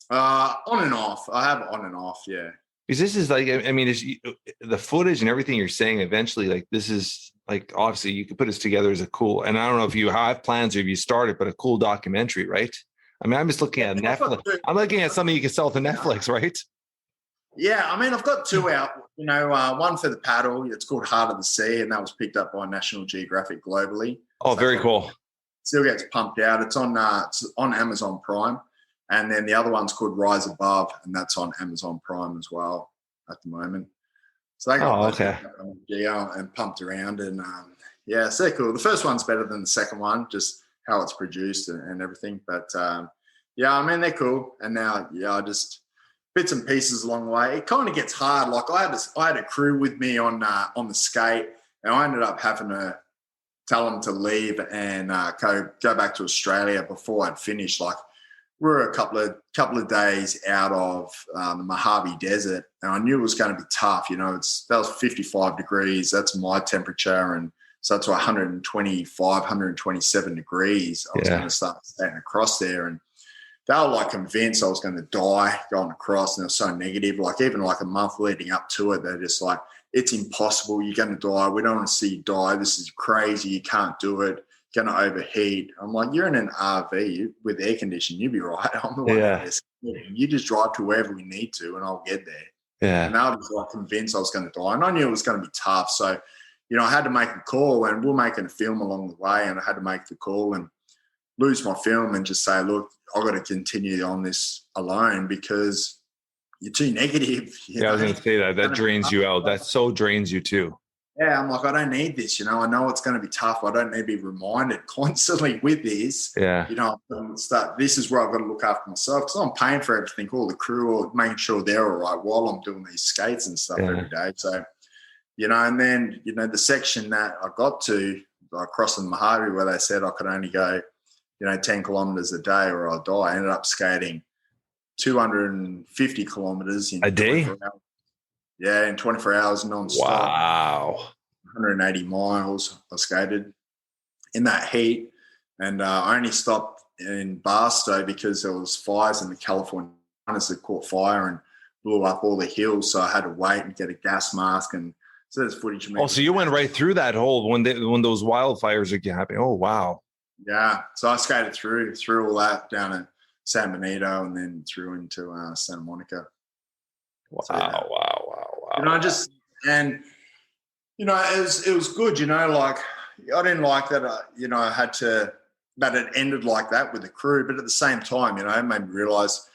On and off. I have on and off, yeah. Because this is like, I mean, the footage and everything you're saying eventually, like this is like, obviously you could put this together as a cool, and I don't know if you have plans or if you started, but a cool documentary, right? I mean, I'm just looking at Netflix. I'm looking at something you can sell to Netflix, right? Yeah, I mean, I've got two out, one for the paddle. It's called Heart of the Sea, and that was picked up by National Geographic globally. Oh, so very cool. Still gets pumped out. It's on Amazon Prime. And then the other one's called Rise Above, and that's on Amazon Prime as well at the moment. So they got and pumped around, and so they're cool. The first one's better than the second one, just how it's produced and everything. But I mean, they're cool. And now, I just bits and pieces along the way. It kind of gets hard. Like I had a crew with me on the skate, and I ended up having to tell them to leave and go back to Australia before I'd finished. Like, we're a couple of days out of the Mojave Desert, and I knew it was going to be tough. That was 55 degrees. That's my temperature, and so it's 125, 127 degrees. I was going to start skating across there, and they were like convinced I was going to die going across, and they were so negative. Like even like a month leading up to it, they're just like, "It's impossible. You're going to die. We don't want to see you die. This is crazy. You can't do it. Going to overheat." I'm like, "You're in an RV with air conditioning. You'll be right." I'm the one that's you just drive to wherever we need to, and I'll get there. Yeah. And I was like convinced I was going to die, and I knew it was going to be tough. So, I had to make a call, and we're making a film along the way, and I had to make the call and lose my film and just say, "Look, I've got to continue on this alone because you're too negative." I was going to say that drains you out. That so drains you too. Yeah, I'm like, I don't need this. I know it's going to be tough. I don't need to be reminded constantly with this. Yeah. This is where I've got to look after myself because I'm paying for everything, all the crew, or making sure they're all right while I'm doing these skates and stuff every day. So, and then, the section that I got to, crossing the Mojave, where they said I could only go, 10 kilometers a day or I'll die. I ended up skating 250 kilometers in a day. Yeah, in 24 hours non-stop. Wow. 180 miles I skated in that heat. And I only stopped in Barstow because there was fires in the California furnace that caught fire and blew up all the hills. So I had to wait and get a gas mask. And so there's footage of me. Oh, so you went right through that hole when those wildfires are happening. Oh, wow. Yeah. So I skated through all that down at San Benito and then through into Santa Monica. Wow, So, yeah. Wow. It was good, like I didn't like that, I had to, that it ended like that with the crew, but at the same time, it made me realize,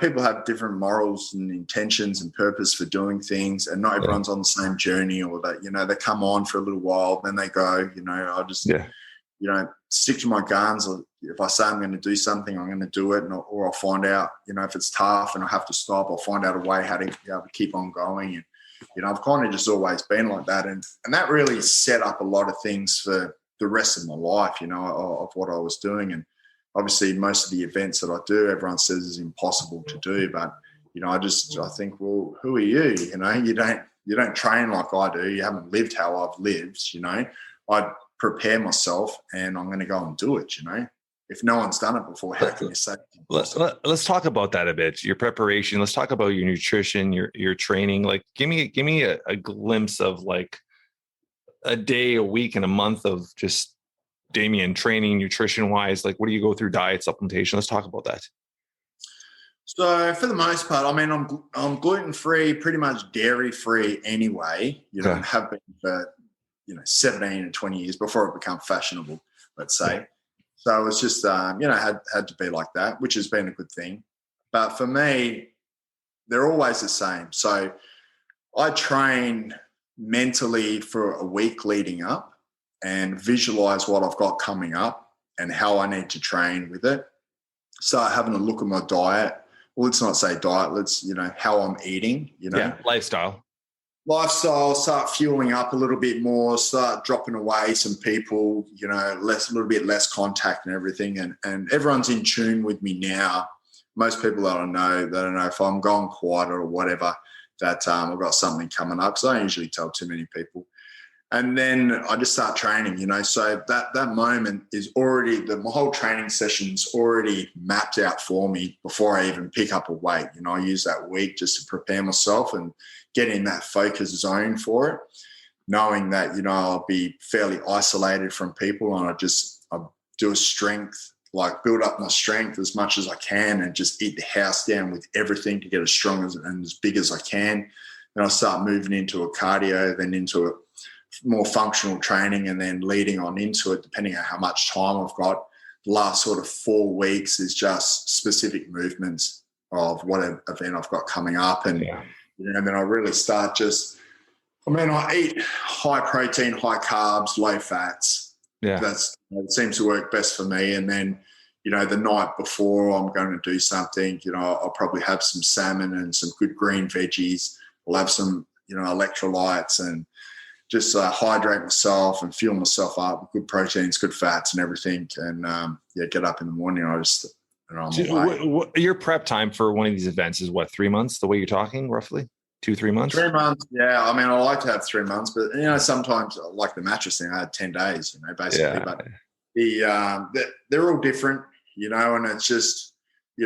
people have different morals and intentions and purpose for doing things, and not everyone's on the same journey, or that, they come on for a little while, then they go, I just, stick to my guns. If I say I'm going to do something, I'm going to do it, or I'll find out, if it's tough and I have to stop, I'll find out a way how to be able to keep on going. And, I've kind of just always been like that. And that really set up a lot of things for the rest of my life, of what I was doing. And obviously most of the events that I do, everyone says is impossible to do. But, I think, well, who are you? You don't train like I do. You haven't lived how I've lived, I prepare myself and I'm going to go and do it, If no one's done it before, how can you say? Let's talk about that a bit. Your preparation. Let's talk about your nutrition, your training. Like, give me a glimpse of like a day, a week, and a month of just Damien training, nutrition wise. Like, what do you go through? Diet, supplementation. Let's talk about that. So for the most part, I'm gluten free, pretty much dairy free anyway. Have been for 17 and 20 years before it became fashionable, let's say. Yeah. So it's just, had to be like that, which has been a good thing. But for me, they're always the same. So I train mentally for a week leading up and visualize what I've got coming up and how I need to train with it. Start having a look at my diet. Well, let's not say diet. Let's, how I'm eating, Yeah, lifestyle, start fueling up a little bit more, start dropping away some people, a little bit less contact and everything. And everyone's in tune with me now. Most people that I know if I'm going quiet or whatever, that I've got something coming up. So I don't usually tell too many people. And then I just start training, so that moment is already, my whole training session's already mapped out for me before I even pick up a weight. I use that week just to prepare myself and get in that focus zone for it, knowing that, I'll be fairly isolated from people, and I do a strength, like build up my strength as much as I can and just eat the house down with everything to get as strong and as big as I can. Then I start moving into a cardio, then into a more functional training, and then leading on into it, depending on how much time I've got. The last sort of 4 weeks is just specific movements of what event I've got coming up. And, then I really start I eat high protein, high carbs, low fats. Yeah. It seems to work best for me. And then, the night before I'm going to do something, I'll probably have some salmon and some good green veggies. I'll have some, electrolytes and just hydrate myself and fuel myself up with good proteins, good fats and everything. And, get up in the morning. Your prep time for one of these events is what, 3 months, the way you're talking, roughly? 2-3 months? 3 months, yeah. I mean, I like to have 3 months, but, sometimes like the mattress thing, I had 10 days, basically. Yeah. But they're all different, and it's just,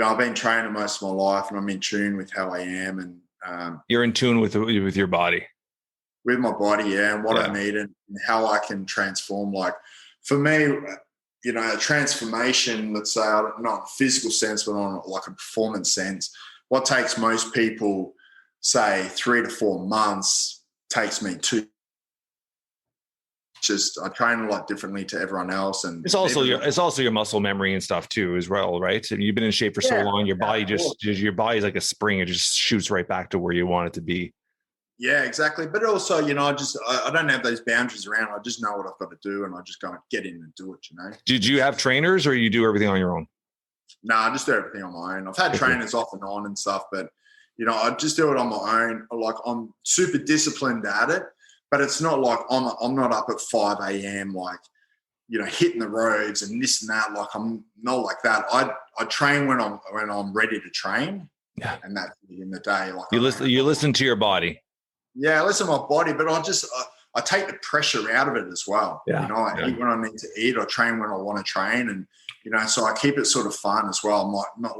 I've been training most of my life and I'm in tune with how I am. And you're in tune with your body. With my body, and what I need and how I can transform. Like for me, a transformation, let's say, not in a physical sense, but on like a performance sense, what takes most people, say, 3 to 4 months, takes me 2. Just I train a lot differently to everyone else, and it's also your muscle memory and stuff too, as well, right? And you've been in shape for so long, your body your body's like a spring; it just shoots right back to where you want it to be. Yeah, exactly. But also, I don't have those boundaries around. I just know what I've got to do, and I just go and get in and do it. Did you have trainers, or you do everything on your own? No, I just do everything on my own. I've had trainers off and on and stuff, but I just do it on my own. Like I'm super disciplined at it, but it's not like I'm not up at 5 a.m. like hitting the roads and this and that. Like I'm not like that. I train when I'm ready to train. Yeah, and that's in the day. Like you listen to your body. Yeah, I listen to my body, but I take the pressure out of it as well. Yeah, I eat when I need to eat. I train when I want to train, and so I keep it sort of fun as well. I'm not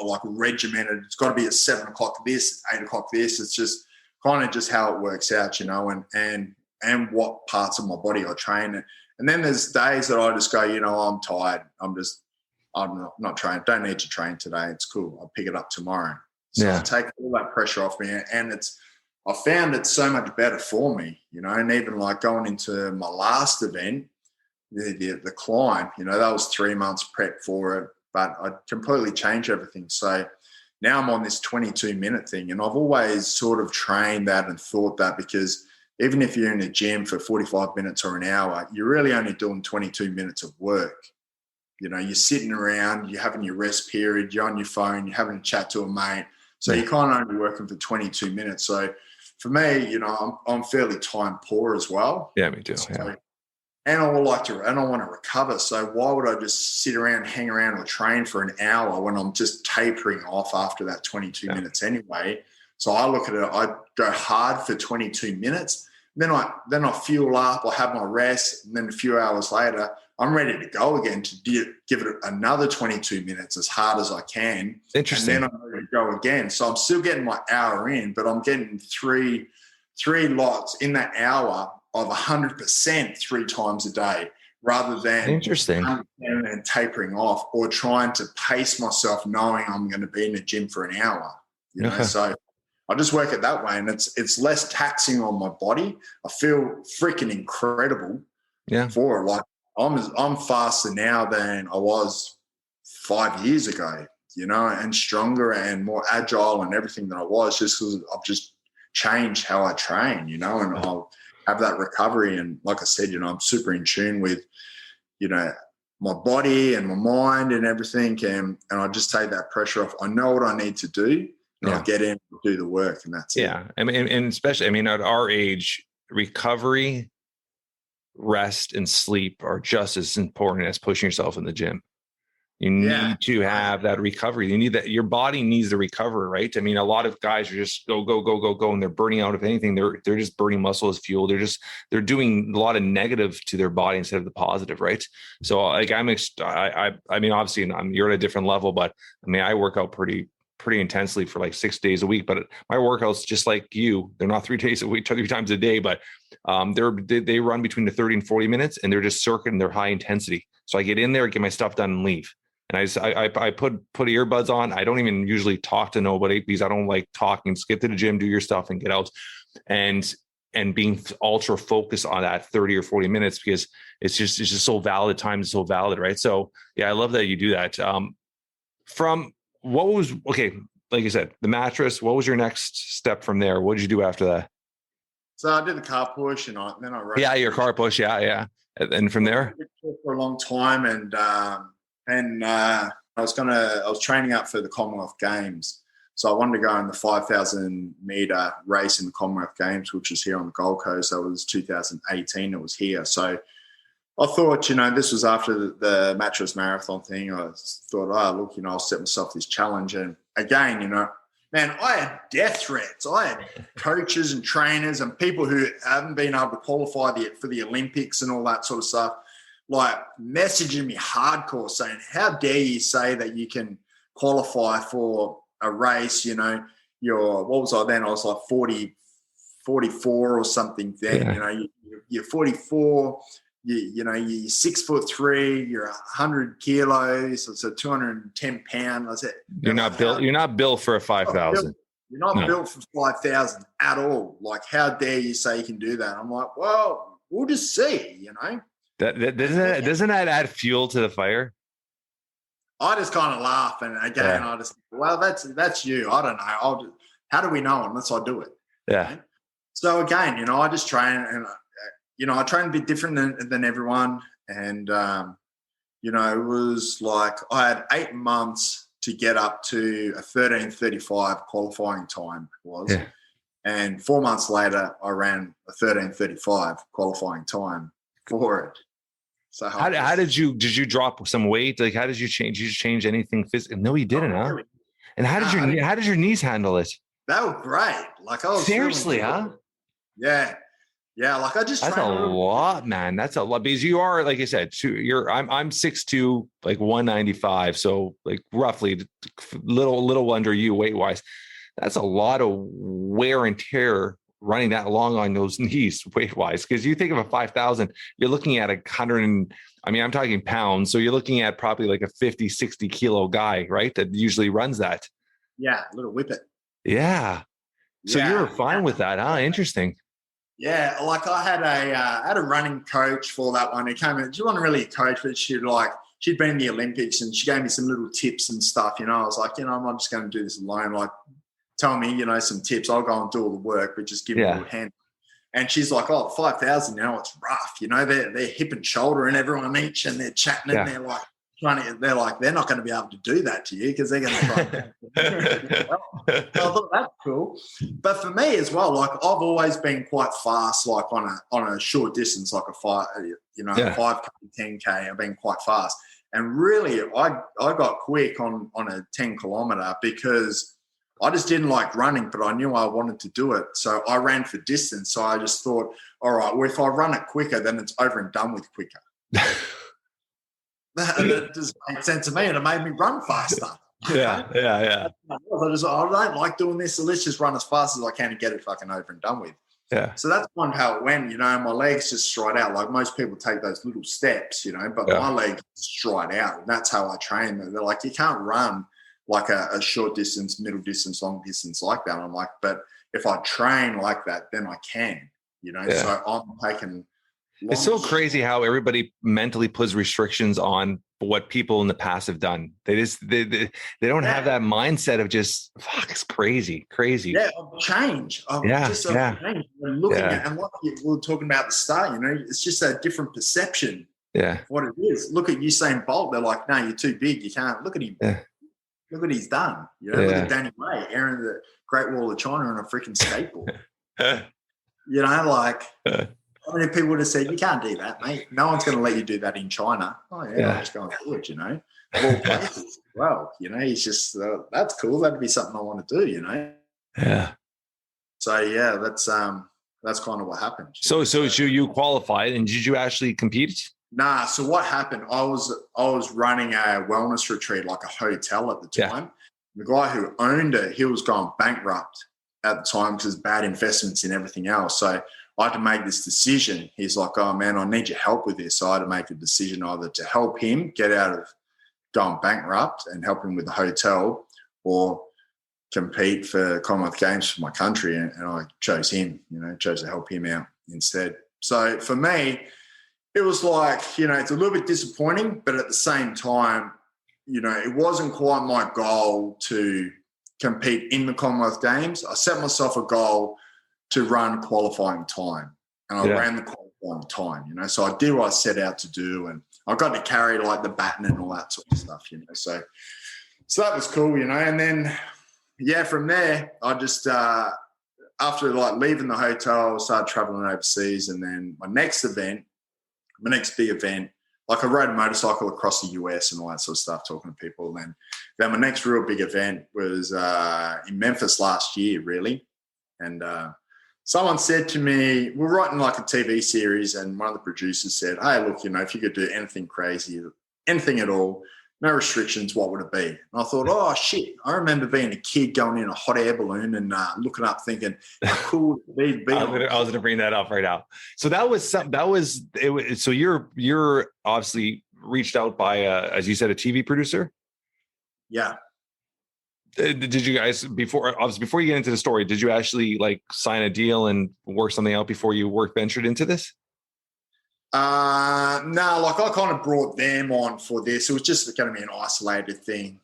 like regimented. It's got to be at 7 o'clock this, 8 o'clock this. It's just kind of just how it works out, and what parts of my body I train. And then there's days that I just go, I'm tired. I'm not trained. Don't need to train today. It's cool. I'll pick it up tomorrow. So I take all that pressure off me, and I found it so much better for me, and even like going into my last event, the climb, that was 3 months prep for it, but I completely changed everything. So now I'm on this 22-minute thing, and I've always sort of trained that and thought that, because even if you're in a gym for 45 minutes or an hour, you're really only doing 22 minutes of work. You're sitting around, you're having your rest period, you're on your phone, you're having a chat to a mate. So you're kind of only working for 22 minutes. So for me, I'm fairly time poor as well. Yeah, me too. So, and I want to recover. So why would I just sit around, hang around, or train for an hour when I'm just tapering off after that 22 minutes anyway? So I look at it, I go hard for 22 minutes. Then I fuel up, I have my rest, and then a few hours later, I'm ready to go again to give it another 22 minutes as hard as I can. Interesting. And then I'm ready to go again. So I'm still getting my hour in, but I'm getting three lots in that hour of 100% 3 times a day, rather than interesting and tapering off, or trying to pace myself knowing I'm going to be in the gym for an hour. So I just work it that way, and it's less taxing on my body. I feel freaking incredible for it. Like I'm faster now than I was 5 years ago, and stronger and more agile and everything that I was, just because I've just changed how I train, and I'll have that recovery. And like I said, I'm super in tune with, my body and my mind and everything. And I just take that pressure off. I know what I need to do. And I'll get in and do the work, and that's it. Yeah. I mean, and especially, at our age, recovery, rest, and sleep are just as important as pushing yourself in the gym. You need to have that recovery. You need that. Your body needs to recover, right? I mean, a lot of guys are just go, and they're burning out. If anything, they're just burning muscle as fuel. They're doing a lot of negative to their body instead of the positive, right? So, like, I mean, obviously, you're at a different level, but I mean, I work out pretty intensely for like 6 days a week. But my workouts, just like you, they're not 3 days a week, 3 times a day, but they run between the 30 and 40 minutes, and they're just circuiting. They're high intensity. So I get in there, get my stuff done, and leave. And I put earbuds on. I don't even usually talk to nobody because I don't like talking. Just get to the gym, do your stuff, and get out. And being ultra focused on that 30 or 40 minutes, because it's just so valid. Time is so valid, right? So yeah, I love that you do that. Like you said, the mattress. What was your next step from there? What did you do after that? So I did the car push, and then I rode. Yeah, your car push. Yeah. And from there, for a long time, and I was training up for the Commonwealth Games. So I wanted to go in the 5,000 meter race in the Commonwealth Games, which was here on the Gold Coast. That was 2018. It was here. So I thought, this was after the mattress marathon thing. I thought, I'll set myself this challenge. And again, man, I had death threats. I had coaches and trainers and people who haven't been able to qualify for the Olympics and all that sort of stuff, like messaging me hardcore saying, how dare you say that you can qualify for a race? What was I then? I was like 44 or something then. Yeah. You're 44, you're 6'3", you're 100 kilos, so 210 pounds. I said, you're not built for a 5,000. You're not built for 5,000 at all. Like, how dare you say you can do that? I'm like, well, we'll just see, Doesn't that add fuel to the fire? I just kind of laugh, and again, I just, well, that's you. I don't know. How do we know unless I do it? Yeah. So again, I just train, and I train a bit different than everyone, and it was like I had 8 months to get up to a 13:35 qualifying time was, and 4 months later I ran a 13:35 qualifying time for it. So how did you drop some weight? Like, how did you change? Did you change anything physically? No, you didn't, huh? Really. And how did your knees handle it? They were great. Like, I was seriously, huh? Yeah. Yeah, like I just. That's a lot, man. That's a lot, because you are, like I said, I'm 6'2", like 195, so like roughly little under you weight wise. That's a lot of wear and tear running that long on those knees weight wise. Because you think of a 5,000, you're looking at 100. I'm talking pounds, so you're looking at probably like a 50, 60 kilo guy, right? That usually runs that. Yeah, little whippet. Yeah. So you were fine with that, huh? Interesting. Yeah, like I had a running coach for that one. He came in. She wasn't really a coach, but she'd been in the Olympics, and she gave me some little tips and stuff. I was like, I'm not just going to do this alone. Like, tell me, some tips. I'll go and do all the work, but just give me a little hand. And she's like, 5,000, it's rough. They're hip and shoulder and everyone each, and they're chatting and they're like, they're not going to be able to do that to you because they're going to try. I thought that's cool. But for me as well, like, I've always been quite fast, like on a short distance, like a 5K, 10K. I've been quite fast. And really, I got quick on a 10 kilometer because I just didn't like running, but I knew I wanted to do it. So I ran for distance. So I just thought, all right, well, if I run it quicker, then it's over and done with quicker. That just made sense to me, and it made me run faster. Yeah. I don't like doing this, so let's just run as fast as I can and get it fucking over and done with. Yeah. So that's kind of how it went. My legs just stride out. Like, most people take those little steps, but my legs stride out, and that's how I train. They're like, you can't run like a short distance, middle distance, long distance like that. I'm like, but if I train like that, then I can. So I'm taking. It's so crazy how everybody mentally puts restrictions on what people in the past have done. They don't have that mindset of just, fuck, it's crazy. Yeah, of change. Change. And looking at, and what we were talking about at the start, it's just a different perception of what it is. Look at Usain Bolt. They're like, no, you're too big. You can't. Look at him. Yeah. Look what he's done. Look at Danny Way, airing the Great Wall of China on a freaking skateboard. How many people would have said, you can't do that, mate? No one's going to let you do that in China. Oh, yeah. I'll just go and do it, of all places. Well, he's just, that's cool. That'd be something I want to do, Yeah. So yeah, that's kind of what happened. So you qualified, and did you actually compete? Nah. So what happened? I was running a wellness retreat, like a hotel at the time. The guy who owned it, he was going bankrupt at the time because bad investments and everything else. So I had to make this decision. He's like, oh man, I need your help with this. So I had to make a decision either to help him get out of going bankrupt and help him with the hotel, or compete for Commonwealth Games for my country. And I chose him, chose to help him out instead. So for me, it was like, it's a little bit disappointing, but at the same time, it wasn't quite my goal to compete in the Commonwealth Games. I set myself a goal to run qualifying time, and I ran the qualifying time, so I did what I set out to do, and I got to carry like the baton and all that sort of stuff, so that was cool, and then, from there, I just, after like leaving the hotel, I started traveling overseas, and then my next big event, like I rode a motorcycle across the US and all that sort of stuff, talking to people. And then my next real big event was in Memphis last year, really. And someone said to me, we're writing like a TV series, and one of the producers said, hey, look, if you could do anything crazy, anything at all, no restrictions, what would it be? And I thought, oh, shit, I remember being a kid going in a hot air balloon and looking up thinking, how cool would it be? I was going to bring that up right now. So so you're obviously reached out by, as you said, a TV producer? Yeah. Did you guys, before you get into the story, did you actually like sign a deal and work something out before you ventured into this? No, like I kind of brought them on for this. It was just going to be an isolated thing,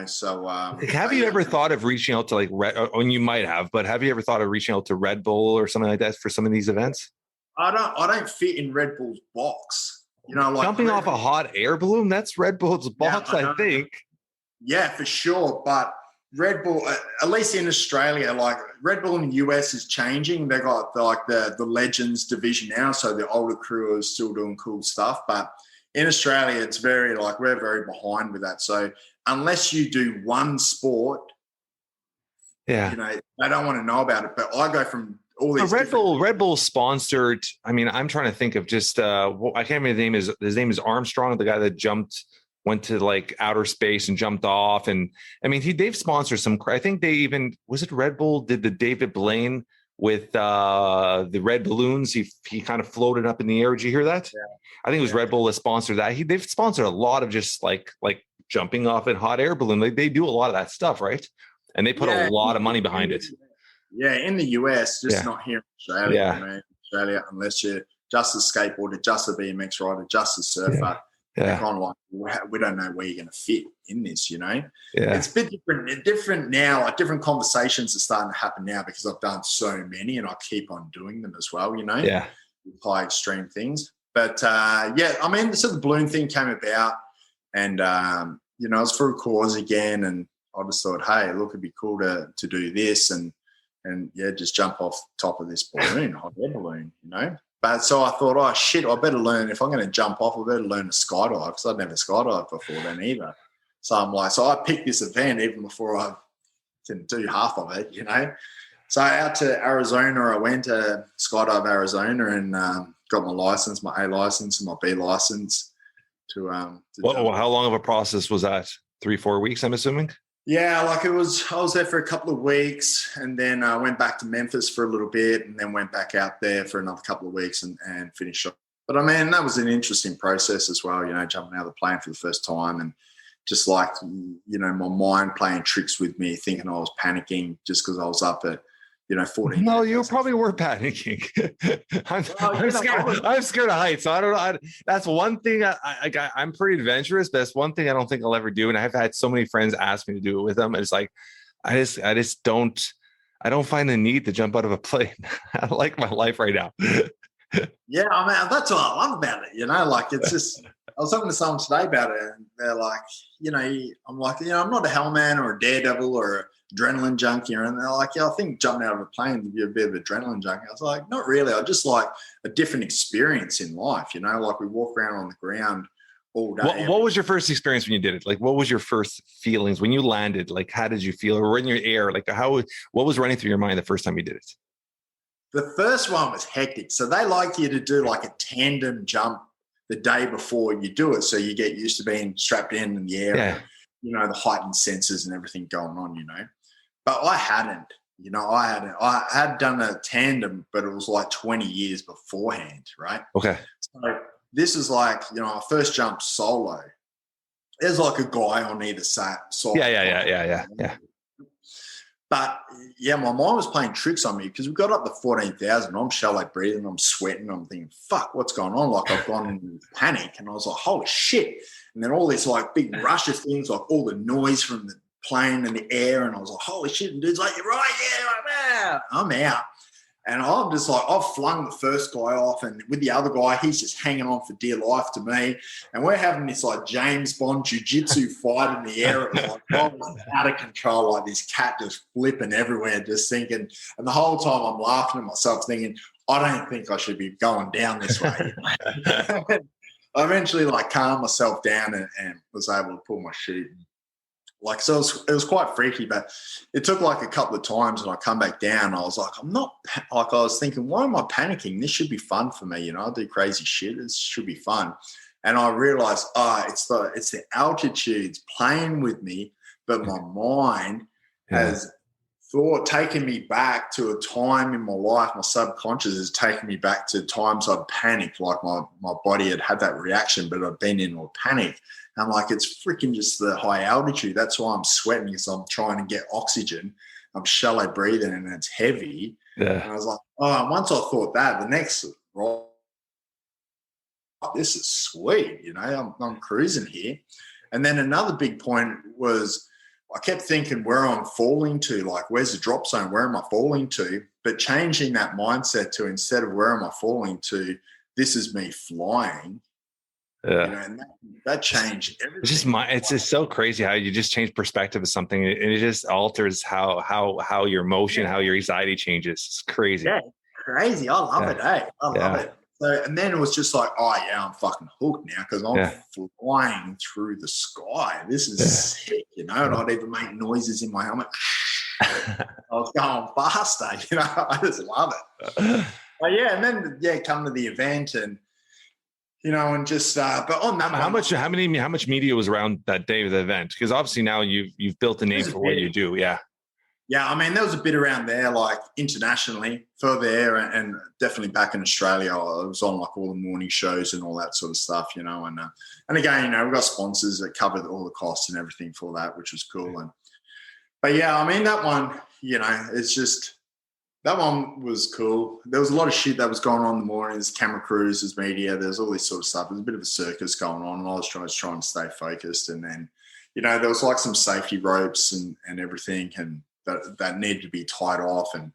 so. Have you ever thought of reaching out to like and you might have, but have you ever thought of reaching out to Red Bull or something like that for some of these events? I don't fit in Red Bull's box, like jumping off a hot air balloon. That's Red Bull's box, I think. Yeah, for sure. But Red Bull, at least in Australia, like Red Bull in the US is changing. They got like the Legends division now, so the older crew is still doing cool stuff. But in Australia, it's very like we're very behind with that. So unless you do one sport, they don't want to know about it. But I go from all these. Red Bull sponsored. I mean, I'm trying to think of just I can't remember the name. His name is Armstrong, the guy that went to like outer space and jumped off. And I mean, they've sponsored some, I think they even, was it Red Bull did the David Blaine with the red balloons? He kind of floated up in the air. Did you hear that? Yeah. I think it was Red Bull that sponsored that. They've sponsored a lot of just like jumping off in hot air balloon. They do a lot of that stuff, right? And they put a lot of money behind it. Yeah. In the US, just not here in Australia. Yeah. Australia, unless you're just a skateboarder, just a BMX rider, just a surfer. Yeah. Kind of like, we don't know where you're going to fit in this, Yeah. It's a bit different now. Like different conversations are starting to happen now because I've done so many and I keep on doing them as well, Yeah. High extreme things. But, I mean, so the balloon thing came about and, it was for a cause again. And I just thought, hey, look, it'd be cool to do this and just jump off the top of this balloon, hot air balloon, But so I thought, oh, shit, I better learn. If I'm going to jump off, I better learn to skydive because I'd never skydived before then either. So I'm like, so I picked this event even before I can do half of it, So out to Arizona, I went to Skydive Arizona and got my license, my A license and my B license. How long of a process was that? 3-4 weeks, I'm assuming? Yeah, like I was there for a couple of weeks and then I went back to Memphis for a little bit and then went back out there for another couple of weeks and finished up. But I mean, that was an interesting process as well, jumping out of the plane for the first time and just like, my mind playing tricks with me, thinking I was panicking just because I was up at, 14. No, you probably were panicking. I'm scared of heights. So I don't know. That's one thing I'm pretty adventurous. But that's one thing I don't think I'll ever do. And I've had so many friends ask me to do it with them. And it's like, I don't find the need to jump out of a plane. I like my life right now. Yeah, I mean, that's what I love about it. Like it's just, I was talking to someone today about it and they're like, I'm like, I'm not a hellman or a daredevil or adrenaline junkie. And they're like, I think jumping out of a plane would be a bit of adrenaline junkie. I was like, not really. I just like a different experience in life, like we walk around on the ground all day. What was your first experience when you did it? Like, what was your first feelings when you landed? Like, how did you feel? Or in your air? Like, what was running through your mind the first time you did it? The first one was hectic. So they like you to do like a tandem jump the day before you do it. So you get used to being strapped in the air, Yeah. and, you know, the heightened senses and everything going on, you know. But I hadn't, you know, I had done a tandem, but it was like 20 years beforehand, right? Okay. So this is like, you know, I first jumped solo. There's like a guy on either side. Yeah. But yeah, my mind was playing tricks on me because we got up to 14,000. I'm shallow breathing, I'm sweating, I'm thinking, fuck, what's going on? Like I've gone into panic, and I was like, holy shit. And then all this like big rush of things, like all the noise from the plane and the air, and I was like, holy shit. And dude's like, you're right, yeah, I'm out. And I'm just like, I've flung the first guy off, and with the other guy, he's just hanging on for dear life to me. And we're having this like James Bond jiu-jitsu fight in the air. It was like, I was out of control, like this cat just flipping everywhere, just thinking. And the whole time I'm laughing at myself, thinking, I don't think I should be going down this way. I eventually like calmed myself down and was able to pull my chute. Like, so it was quite freaky, but it took like a couple of times, and I come back down. I was like, I was thinking, why am I panicking? This should be fun for me. You know, I do crazy shit. This should be fun. And I realized, it's the altitudes playing with me, but my mind has taken me back to a time in my life. My subconscious has taken me back to times I'd panicked, like my body had that reaction, but I'd been in a panic. And I'm like, it's freaking just the high altitude. That's why I'm sweating, because I'm trying to get oxygen. I'm shallow breathing and it's heavy. Yeah. And I was like, once I thought that, the next, this is sweet. You know, I'm cruising here. And then another big point was I kept thinking where I'm falling to, like, where's the drop zone? Where am I falling to? But changing that mindset to, instead of where am I falling to, this is me flying. Yeah. You know, and that changed everything. It's just so crazy how you just change perspective of something, and it just alters how your emotion, how your anxiety changes. It's crazy. Yeah, crazy. I love it, I love it. So, and then it was just like, I'm fucking hooked now, because I'm flying through the sky. This is sick, you know, and I'd even make noises in my helmet. I was going faster, you know. I just love it. But and then come to the event, and you know, and just but on that, how much media was around that day of the event? Because obviously now you've built a name for what you do. Yeah. I mean, there was a bit around there, like internationally, for there, and definitely back in Australia. I was on like all the morning shows and all that sort of stuff, you know. And again, you know, we've got sponsors that covered all the costs and everything for that, which was cool. But I mean, that one, you know, it's just. That one was cool. There was a lot of shit that was going on in the mornings, camera crews, there's media, there's all this sort of stuff. There's a bit of a circus going on, and I was trying to stay focused. And then, you know, there was like some safety ropes and everything, and that needed to be tied off. And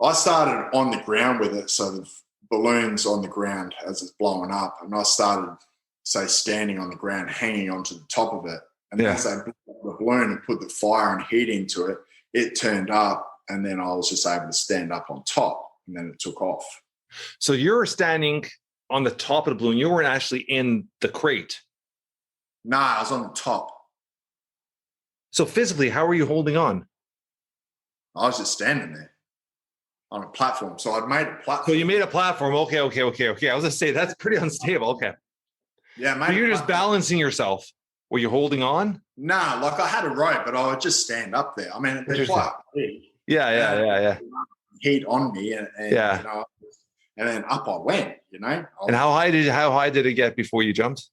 I started on the ground with it, so the balloon's on the ground as it's blowing up. And I started, say, standing on the ground, hanging onto the top of it. And as I blew up the balloon and put the fire and heat into it, it turned up. And then I was just able to stand up on top, and then it took off. So you were standing on the top of the balloon. You weren't actually in the crate. Nah, I was on the top. So physically, how were you holding on? I was just standing there on a platform. So I'd made a platform. So you made a platform. Okay. I was going to say, that's pretty unstable. Okay. Yeah, mate. So you're just balancing yourself. Were you holding on? Nah, like I had a rope, but I would just stand up there. I mean, they're quite big. Yeah. Heat on me, and you know, and then up I went. You know. And how high did it get before you jumped?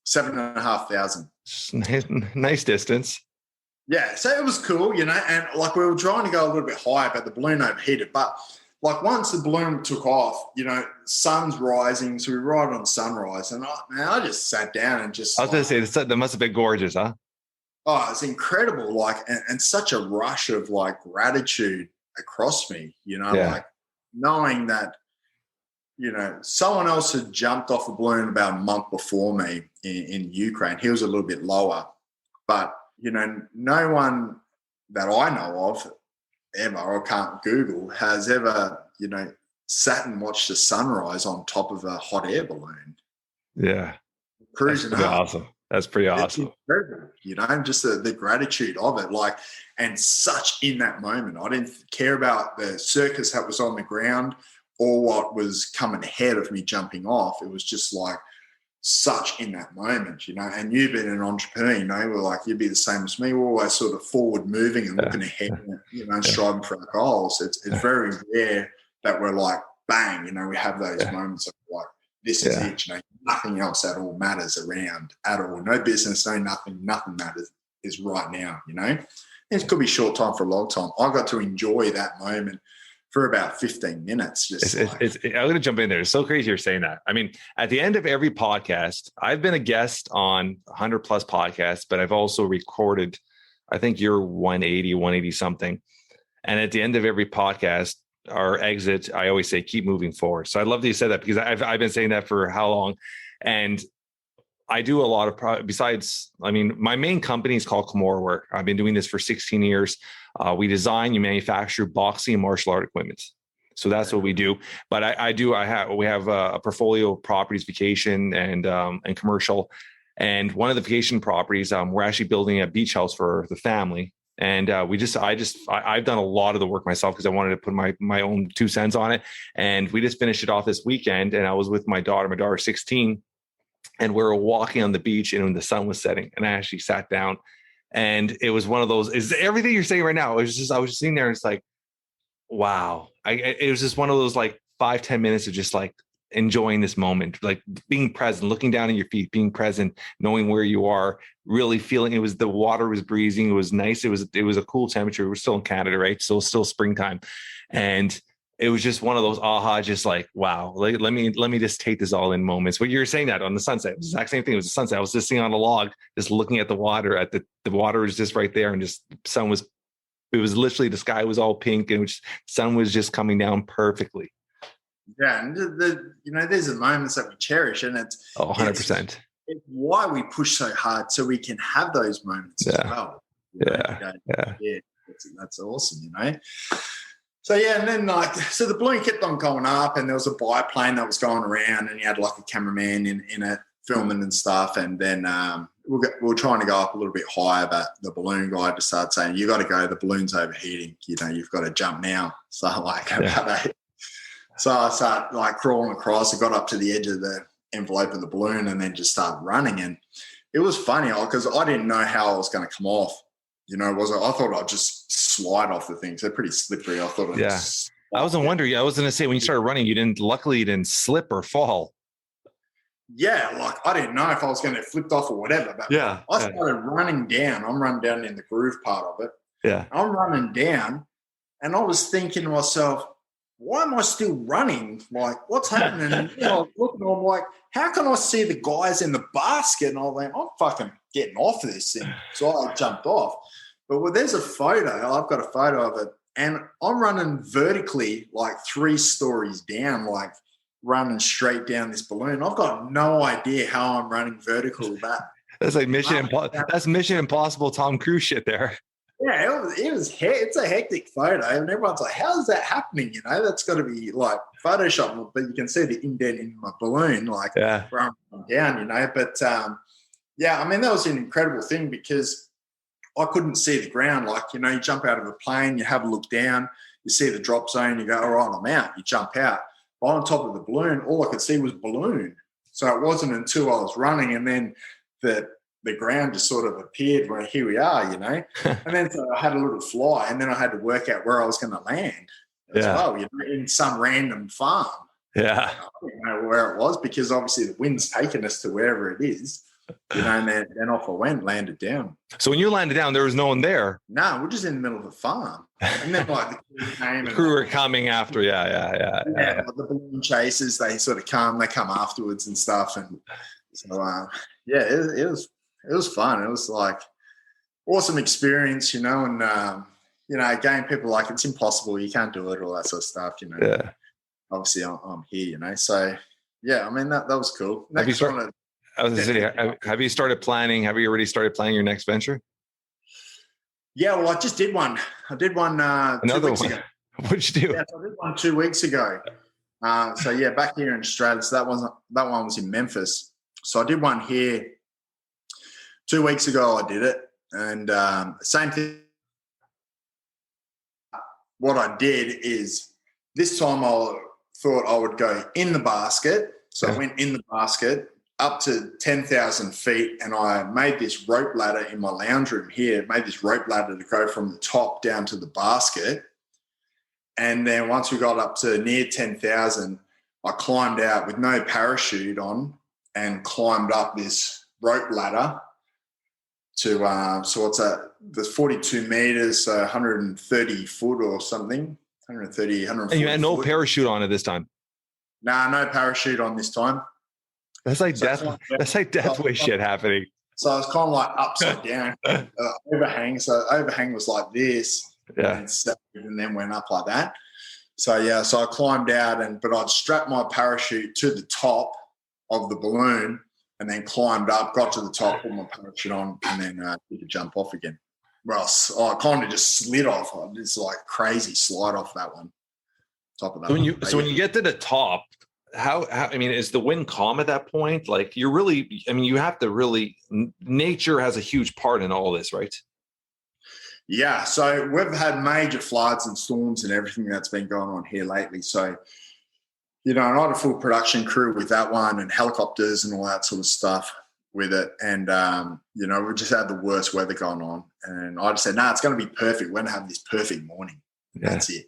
7,500. Nice distance. Yeah, so it was cool, you know, and like we were trying to go a little bit higher, but the balloon overheated. But like once the balloon took off, you know, sun's rising, so we were right on sunrise, and I just sat down and just. I was going to say that must have been gorgeous, huh? Oh, it's incredible, like, and such a rush of like gratitude across me, you know, like knowing that, you know, someone else had jumped off a balloon about a month before me in Ukraine. He was a little bit lower, but, you know, no one that I know of ever, or can't Google, has ever, you know, sat and watched the sunrise on top of a hot air balloon. Yeah. cruising That's up. awesome. That's pretty awesome. You know, just the gratitude of it, like, and such in that moment. I didn't care about the circus that was on the ground or what was coming ahead of me jumping off. It was just like such in that moment, you know. And you've been an entrepreneur, you know, we're like, you'd be the same as me. We're always sort of forward moving and looking ahead, you know, and striving for our goals. It's very rare that we're like, bang, you know, we have those moments of like, this is it, you know, nothing else at all matters around at all. No business, no nothing matters is right now, you know. And it could be short time for a long time. I got to enjoy that moment for about 15 minutes. I'm going to jump in there. It's so crazy you're saying that. I mean, at the end of every podcast, I've been a guest on 100 plus podcasts, but I've also recorded, I think you're 180 something. And at the end of every podcast, our exit, I always say, keep moving forward. So I love that you said that, because I've been saying that for how long? And I do a lot of besides, I mean, my main company is called Colossus. I've been doing this for 16 years. We design, you manufacture boxing and martial art equipment. So that's what we do. But we have a portfolio of properties, vacation and commercial. And one of the vacation properties, we're actually building a beach house for the family. And I've done a lot of the work myself because I wanted to put my own 2 cents on it. And we just finished it off this weekend. And I was with my daughter's 16, and we were walking on the beach and the sun was setting. And I actually sat down, and it was one of those, is everything you're saying right now. I was just sitting there. It's like, wow. It was just one of those like 5-10 minutes of just like enjoying this moment, like being present, looking down at your feet, being present, knowing where you are, really feeling the water was breezing. It was nice. It was a cool temperature. We're still in Canada, right? So it's still springtime. And it was just one of those aha, just like, wow, let me just take this all in moments. What you were saying that on the sunset, it was the exact same thing. It was the sunset. I was just sitting on a log, just looking at the water, the water was just right there. And just it was literally, the sky was all pink, and sun was just coming down perfectly. Yeah, and you know, there's the moments that we cherish, and it's 100%. It's why we push so hard, so we can have those moments as well. That's awesome, you know. So and then so the balloon kept on going up, and there was a biplane that was going around, and you had like a cameraman in it filming and stuff, and then we were trying to go up a little bit higher, but the balloon guy just started saying, "You got to go. The balloon's overheating. You know, you've got to jump now." So So I started like crawling across. I got up to the edge of the envelope of the balloon and then just started running. And it was funny because I didn't know how I was going to come off. You know, I thought I'd just slide off the things. They're pretty slippery. I thought I wasn't wondering. I was going to say, when you started running, you didn't slip or fall. Yeah, like I didn't know if I was going to have flipped off or whatever. But I started running down. I'm running down in the groove part of it. Yeah. I'm running down, and I was thinking to myself, why am I still running? Like, what's happening? And I was looking, I'm like, how can I see the guys in the basket? And I was like, I'm fucking getting off this thing. So I jumped off. But there's a photo. I've got a photo of it. And I'm running vertically like 3 stories down, like running straight down this balloon. I've got no idea how I'm running vertical. That's like That's Mission Impossible Tom Cruise shit there. Yeah, it's a hectic photo, and everyone's like, "How is that happening?" You know, that's got to be like Photoshop, but you can see the indent in my balloon, like where I'm down, you know. But I mean, that was an incredible thing because I couldn't see the ground. Like, you know, you jump out of a plane, you have a look down, you see the drop zone, you go, "All right, I'm out." You jump out. But on top of the balloon, all I could see was balloon. So it wasn't until I was running, and then the ground just sort of appeared where here we are, you know. And then so I had a little fly, and then I had to work out where I was going to land as well, you know, in some random farm. Yeah. I didn't know where it was because obviously the wind's taken us to wherever it is, you know, and then off I went, landed down. So when you landed down, there was no one there? No, we're just in the middle of a farm. And then like the crew came. The crew were coming after, yeah. Like the balloon chasers, they sort of come afterwards and stuff. And so, it was fun. It was like awesome experience, you know, and, you know, again, people are like, it's impossible. You can't do it, all that sort of stuff, you know. Yeah. Obviously, I'm here, you know. So, yeah, I mean, that was cool. Have you started planning? Have you already started planning your next venture? Yeah, well, I just did one. I did one 2 weeks ago. What'd you do? Yeah, so I did one 2 weeks ago. Back here in Australia. So that one was in Memphis. So I did one here 2 weeks ago. I did it, and same thing. What I did is this time I thought I would go in the basket. So I went in the basket up to 10,000 feet, and I made this rope ladder in my lounge room here. Made this rope ladder to go from the top down to the basket. And then once we got up to near 10,000, I climbed out with no parachute on and climbed up this rope ladder to, so what's that? There's 42 meters, 130 foot or something, 130, 140. And you had no foot. parachute on it this time? Nah, no parachute on this time. That's like death. That's like death wish shit happening. So I was kind of like upside down, overhang. So overhang was like this. Yeah. And then went up like that. So yeah, so I climbed out, but I'd strapped my parachute to the top of the balloon and then climbed up, got to the top, put my parachute on, and then did a jump off again. Well, I kind of just slid off. I just like crazy slide off that one. Top of that. So when you get to the top, how I mean, is the wind calm at that point? Like you're really, I mean, you have to really. Nature has a huge part in all this, right? Yeah, so we've had major floods and storms and everything that's been going on here lately. So, and I had a full production crew with that one and helicopters and all that sort of stuff with it. And, we just had the worst weather going on. And I just said, it's going to be perfect. We're going to have this perfect morning. Yeah. That's it.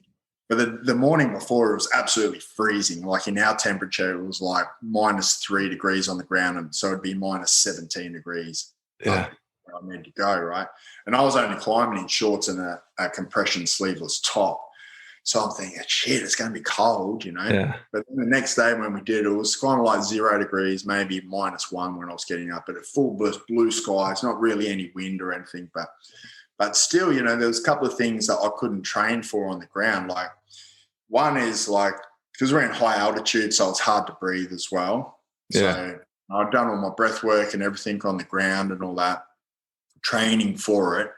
But the morning before, it was absolutely freezing. Like in our temperature, it was like -3 degrees on the ground. And so it'd be -17 degrees. Yeah. I need to go, right? And I was only climbing in shorts and a compression sleeveless top. So I'm thinking, shit, it's going to be cold, Yeah. But then the next day when we did, it was kind of like 0 degrees, maybe -1 when I was getting up, but at full blue skies, not really any wind or anything. But still, there was a couple of things that I couldn't train for on the ground. Like one is like, because we're in high altitude, so it's hard to breathe as well. Yeah. So I'd done all my breath work and everything on the ground and all that, training for it.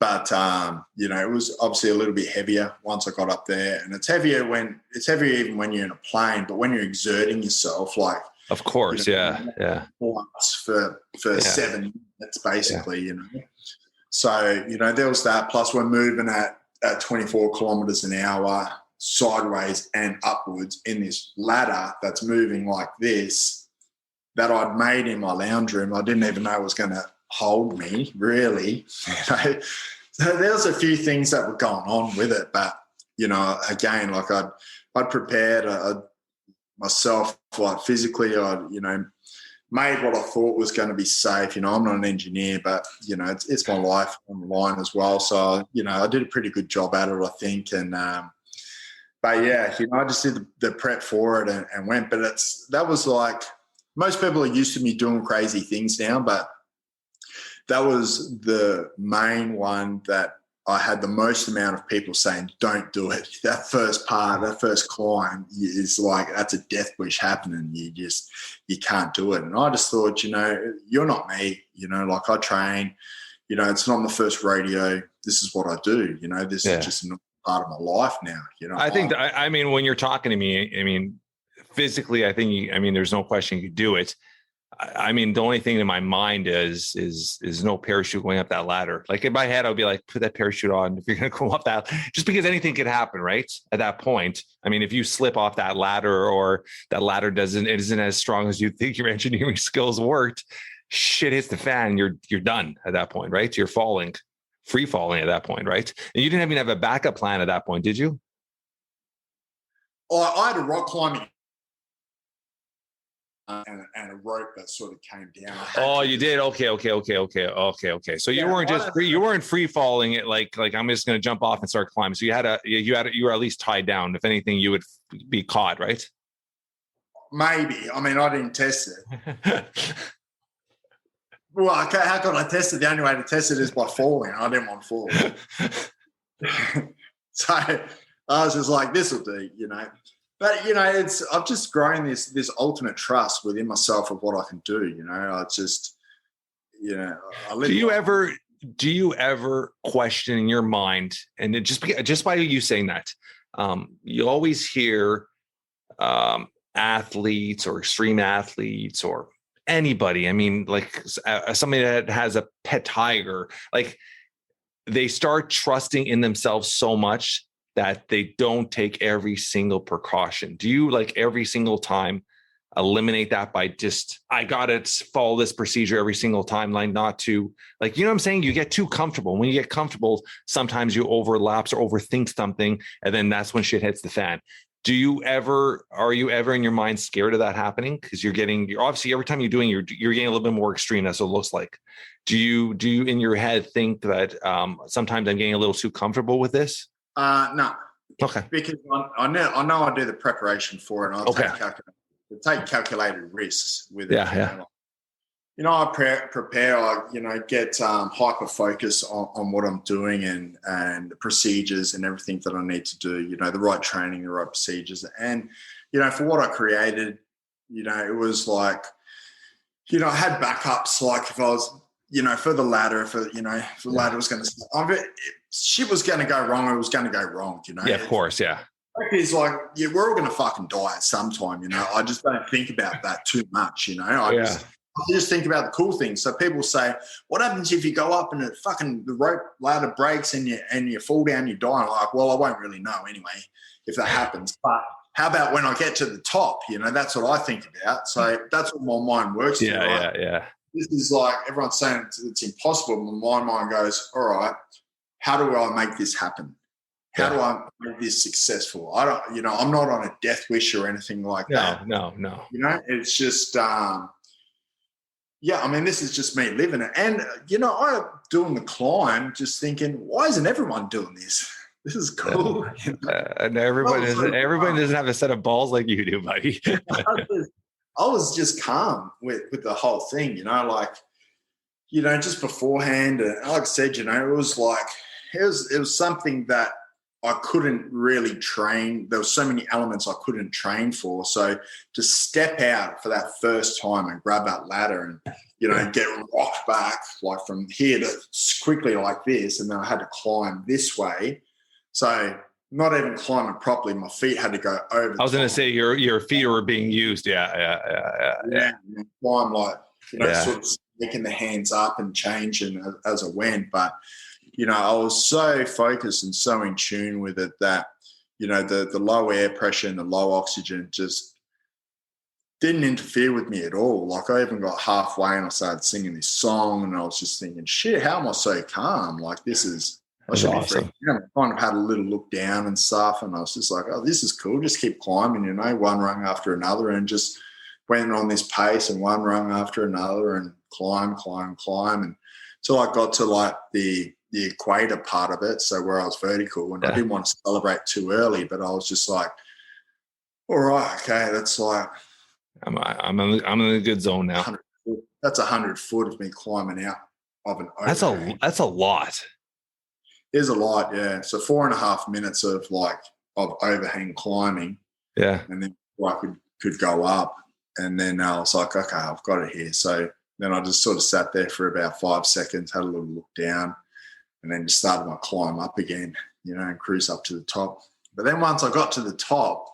But, it was obviously a little bit heavier once I got up there. And it's heavier even when you're in a plane, but when you're exerting yourself, like. Of course, yeah. For 7 minutes, basically, So, there was that. Plus we're moving at 24 kilometers an hour sideways and upwards in this ladder that's moving like this that I'd made in my lounge room. I didn't even know it was going to hold me, really. So there was a few things that were going on with it, but again, like I'd prepared myself, like physically. I'd made what I thought was going to be safe. I'm not an engineer, but it's my life on the line as well. So I did a pretty good job at it, I think. And but yeah, I just did the prep for it and went. But that was like, most people are used to me doing crazy things now, but that was the main one that I had the most amount of people saying, don't do it. That first climb is like, that's a death wish happening. You can't do it. And I just thought, you're not me, like I train, it's not my first rodeo. This is what I do. This is just not part of my life now. I think, I mean, when you're talking to me, physically, I think, there's no question you could do it. The only thing in my mind is no parachute going up that ladder. Like in my head, I would be like, put that parachute on if you're going to go up that, just because anything could happen, right? At that point, if you slip off that ladder or that ladder isn't as strong as you think your engineering skills worked, shit hits the fan, you're done at that point, right? You're free falling at that point, right? And you didn't even have a backup plan at that point, did you? I had a rock climbing and a rope that sort of came down. Oh, you did? Okay. So you weren't free falling it like I'm just going to jump off and start climbing. So you were at least tied down. If anything, you would be caught, right? Maybe. I didn't test it. Well, how could I test it? The only way to test it is by falling. I didn't want to fall. So I was just like, this will do, But, I've just grown this ultimate trust within myself of what I can do, I just, I live. Do you ever question in your mind, and just by you saying that, you always hear athletes or extreme athletes or anybody, I mean, like somebody that has a pet tiger, like they start trusting in themselves so much that they don't take every single precaution. Do you, like, every single time eliminate that by just, I got to follow this procedure every single time, like not to, like, you know what I'm saying? You get too comfortable. When you get comfortable, sometimes you overlapse or overthink something, and then that's when shit hits the fan. Are you ever in your mind scared of that happening? Because you're obviously every time you're doing, you're getting a little bit more extreme. That's what it looks like. Do you in your head think that sometimes I'm getting a little too comfortable with this? No. Okay. Because I know I do the preparation for it, and I'll take calculated risks with it. Yeah. I prepare. I get hyper focus on what I'm doing and the procedures and everything that I need to do. The right training, the right procedures, and for what I created, it was like, I had backups. Like if I was, for the ladder, if the ladder was going to, shit was going to go wrong. It was going to go wrong. Yeah, of course. Yeah. It's like, we're all going to fucking die at some time. I just don't think about that too much. I just think about the cool things. So people say, what happens if you go up and the rope ladder breaks and you fall down, you die? And I'm like, well, I won't really know anyway if that happens. But how about when I get to the top? That's what I think about. So that's what my mind works. Yeah. This is like, everyone's saying it's impossible. My mind goes, all right, how do I make this happen? How do I make this successful? I don't, I'm not on a death wish or anything like that. No. It's just, this is just me living it. And, I'm doing the climb just thinking, why isn't everyone doing this? This is cool. And everybody doesn't have a set of balls like you do, buddy. I was just calm with the whole thing, just beforehand. And like I said, it was like, it was something that I couldn't really train. There were so many elements I couldn't train for. So to step out for that first time and grab that ladder and, get rocked back like from here to quickly like this, and then I had to climb this way. So not even climbing properly, my feet had to go over. I was going to say your feet were being used. Yeah. Climb like, sort of making the hands up and changing as I went. But I was so focused and so in tune with it that, the low air pressure and the low oxygen just didn't interfere with me at all. Like I even got halfway and I started singing this song and I was just thinking, shit, how am I so calm? Like this is, I should awesome. be freaking out. I kind of had a little look down and stuff, and I was just like, oh, this is cool. Just keep climbing, one rung after another, and just went on this pace and one rung after another and climb. And so I got to like the equator part of it, so where I was vertical, and I didn't want to celebrate too early, but I was just like, all right, okay, that's like I'm in a good zone now. That's 100 foot of me climbing out of an overhang. That's a lot. There's a lot, yeah. So 4.5 minutes of overhang climbing. Yeah. And then I could go up. And then I was like, okay, I've got it here. So then I just sort of sat there for about 5 seconds, had a little look down, and then just started my climb up again, and cruise up to the top. But then once I got to the top,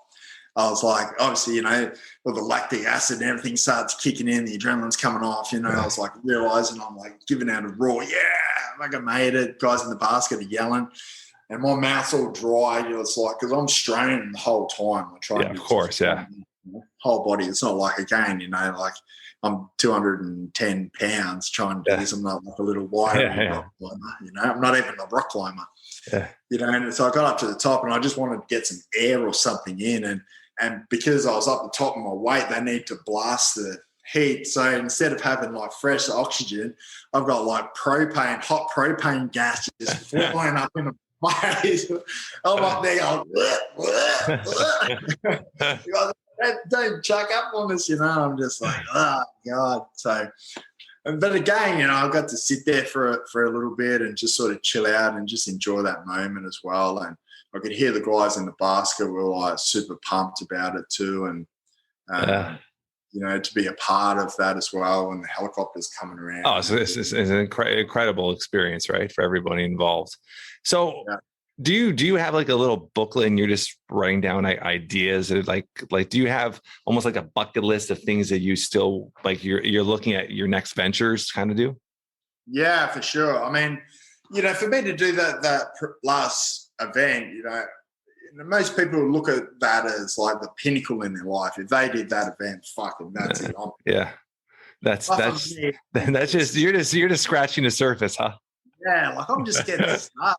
I was like, obviously, all the lactic acid and everything starts kicking in, the adrenaline's coming off, I was like realizing I'm like giving out a roar, like I made it. Guys in the basket are yelling, and my mouth's all dry. It's like, because I'm straining the whole time. I try. Yeah, of course, yeah. Whole body. It's not like again, like I'm 210 pounds trying to do this. I'm not like a little wire rock climber, I'm not even a rock climber. Yeah. And so I got up to the top, and I just wanted to get some air or something in, and because I was up the top of my weight, they need to blast the heat. So instead of having like fresh oxygen, I've got like hot propane gas just flying up in the face. I'm up there going, don't chuck up on us, I'm just like, oh God. So, but again, I got to sit there for a little bit and just sort of chill out and just enjoy that moment as well. And I could hear the guys in the basket were like super pumped about it too. And, to be a part of that as well, and the helicopters coming around. Oh, so this is an incredible experience, right, for everybody involved. So Do you have like a little booklet and you're just writing down ideas, or like do you have almost like a bucket list of things that you still like you're looking at your next ventures kind of do? Yeah, for sure. I mean, for me to do that last event, most people look at that as like the pinnacle in their life. If they did that event, fucking that's it. Yeah. That's just you're just scratching the surface, huh? Yeah, like I'm just getting started,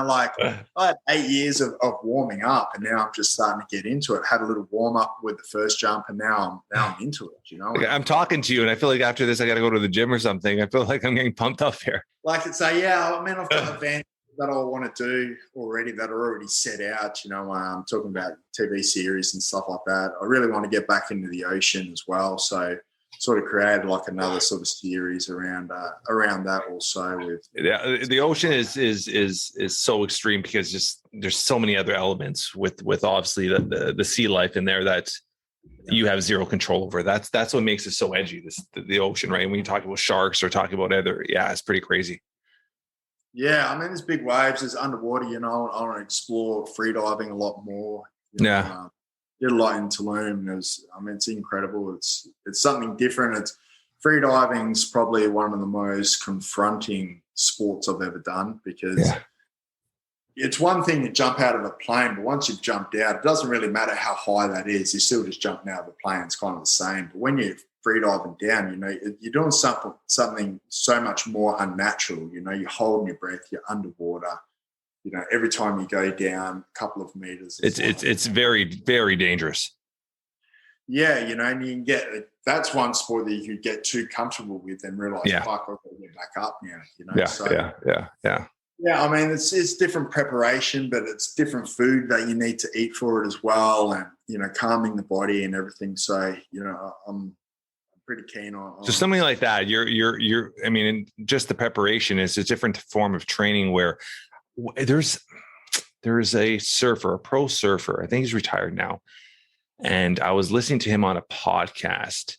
like I had 8 years of warming up, and now I'm just starting to get into it. Had a little warm up with the first jump, and now I'm into it, I'm talking to you, and I feel like after this I got to go to the gym or something. I feel like I'm getting pumped up here. Like it's I've got events that I want to do already that are already set out. I'm talking about TV series and stuff like that. I really want to get back into the ocean as well, so sort of created like another sort of series around that also. With the ocean is so extreme because just there's so many other elements with obviously the sea life in there that you have zero control over. That's what makes it so edgy. The ocean, right? When you talk about sharks or talking about it's pretty crazy. Yeah, I mean, there's big waves. There's underwater. I want to explore freediving a lot more. Did a lot in Tulum. It's incredible. It's something different. It's freediving's probably one of the most confronting sports I've ever done, because it's one thing to jump out of a plane, but once you've jumped out, it doesn't really matter how high that is. You're still just jumping out of a plane. It's kind of the same. But when you're freediving down, you're doing something so much more unnatural. You're holding your breath. You're underwater. Every time you go down a couple of meters, it's very, very dangerous. Yeah, and you can that's one sport that you could get too comfortable with and realize, fuck, I've got to get back up now. Yeah. I mean, it's different preparation, but it's different food that you need to eat for it as well, and calming the body and everything. So I'm pretty keen on. So something like that, you're. I mean, just the preparation is a different form of training where. There's a surfer, a pro surfer. I think he's retired now. And I was listening to him on a podcast,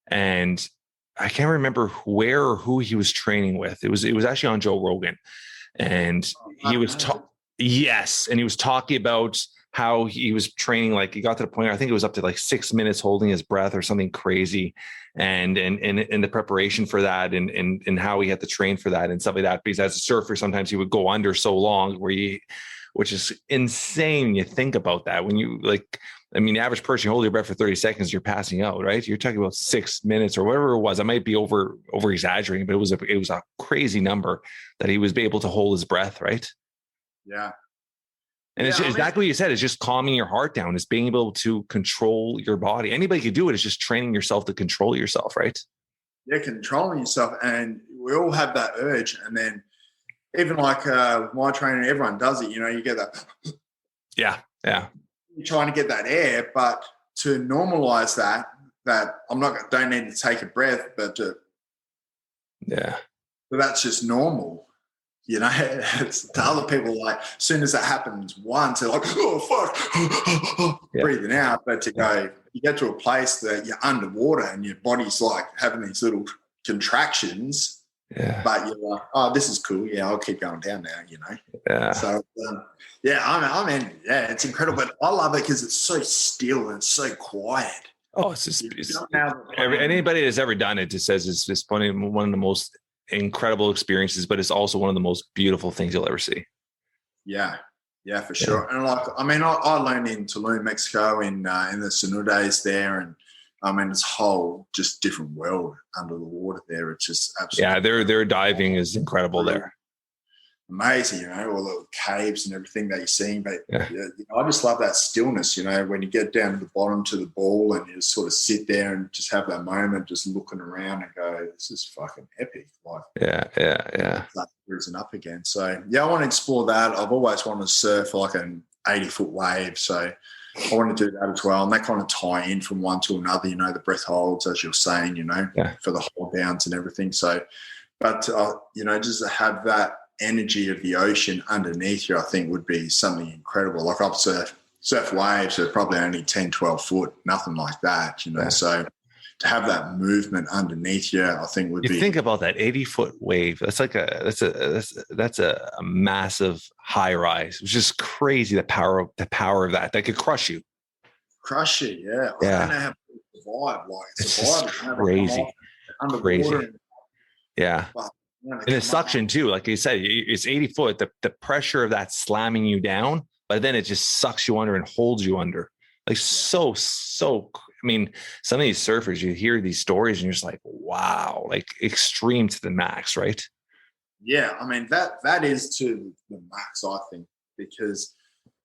and I can't remember where or who he was training with. It was actually on Joe Rogan, and he was and he was talking about how he was training. Like he got to the point, I think it was up to like 6 minutes holding his breath or something crazy. And the preparation for that and how he had to train for that and stuff like that. Because as a surfer, sometimes he would go under so long which is insane. You think about that when you the average person, you hold your breath for 30 seconds, you're passing out, right? You're talking about 6 minutes or whatever it was. I might be over exaggerating, but it was a crazy number that he was able to hold his breath, right? Yeah. And it's exactly what you said. It's just calming your heart down. It's being able to control your body. Anybody can do it. It's just training yourself to control yourself, right? Yeah, controlling yourself. And we all have that urge. And then even like my training, everyone does it. You get that. Yeah. You're trying to get that air, but to normalize that don't need to take a breath, but yeah. But that's just normal. It's to other people, like, as soon as that happens once, they're like, oh, fuck, breathing out. But you get to a place that you're underwater and your body's like having these little contractions, but you're like, oh, this is cool. Yeah, I'll keep going down now, Yeah. So, it's incredible. But I love it because it's so still and it's so quiet. Oh, it's just anybody that's ever done it just says it's just one of the most incredible experiences, but it's also one of the most beautiful things you'll ever see. Yeah, for sure. And I learned in Tulum, Mexico, in the Sunu days there, and it's a whole just different world under the water there. It's just absolutely their diving is incredible there. Amazing, all the caves and everything that you're seeing. But I just love that stillness, when you get down to the bottom to the ball and you just sort of sit there and just have that moment, just looking around and go, this is fucking epic. Like, start cruising up again. So I want to explore that. I've always wanted to surf like an 80-foot wave, so I want to do that as well. And that kind of tie in from one to another. The breath holds, as you're saying, for the hold downs and everything. So, but just to have that energy of the ocean underneath you, I think would be something incredible. Like I've surf waves are probably only 10, 12 foot, nothing like that, So to have that movement underneath you, I think would be. You think about that 80-foot wave. That's like that's a massive high rise. It's just crazy. The power of that could crush you. Crush you, yeah. Yeah. I don't know how people survive. Like It's survive. just crazy. Crazy. Yeah. But, And the suction too, like you said, it's 80 foot. The pressure of that slamming you down, but then it just sucks you under and holds you under. Like so. I mean, some of these surfers, you hear these stories and you're just like, wow, like extreme to the max, right? Yeah, I mean that is to the max, I think, because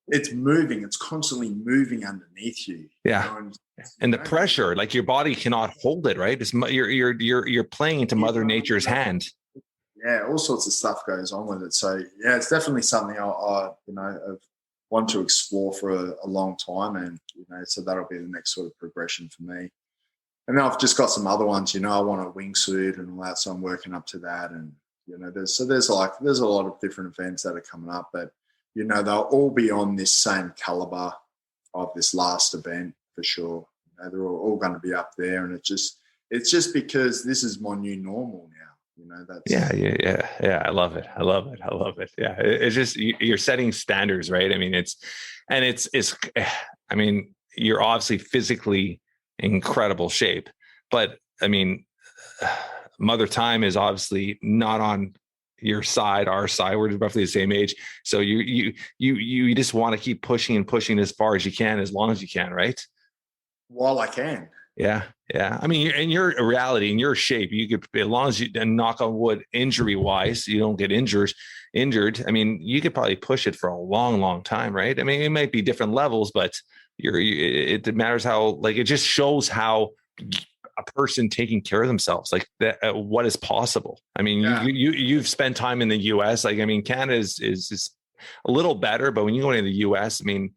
it's moving. It's constantly moving underneath you. Yeah. And the pressure, like your body cannot hold it, right? It's you're playing into Mother Nature's hand. Yeah, all sorts of stuff goes on with it. So yeah, it's definitely something I want to explore for a long time, and so that'll be the next sort of progression for me. And then I've just got some other ones. I want a wingsuit and all that, so I'm working up to that. And there's a lot of different events that are coming up, but they'll all be on this same caliber of this last event for sure. They're all going to be up there, and it's just because this is my new normal now. That's yeah. I love it. Yeah, it's just you're setting standards, right? I mean, it's I mean, you're obviously physically in incredible shape, but I mean, Mother Time is obviously not on your side, our side. We're roughly the same age, so you just want to keep pushing and pushing as far as you can, as long as you can, right? While I can. Yeah. I mean, in your reality, in your shape, you could, as long as you, and knock on wood, injury wise, you don't get injured. I mean, you could probably push it for a long, long time, right? I mean, it might be different levels, but it matters how, like, it just shows how a person taking care of themselves, like that, what is possible. I mean, you've spent time in the US. Like, I mean, Canada is a little better, but when you go into the US, I mean,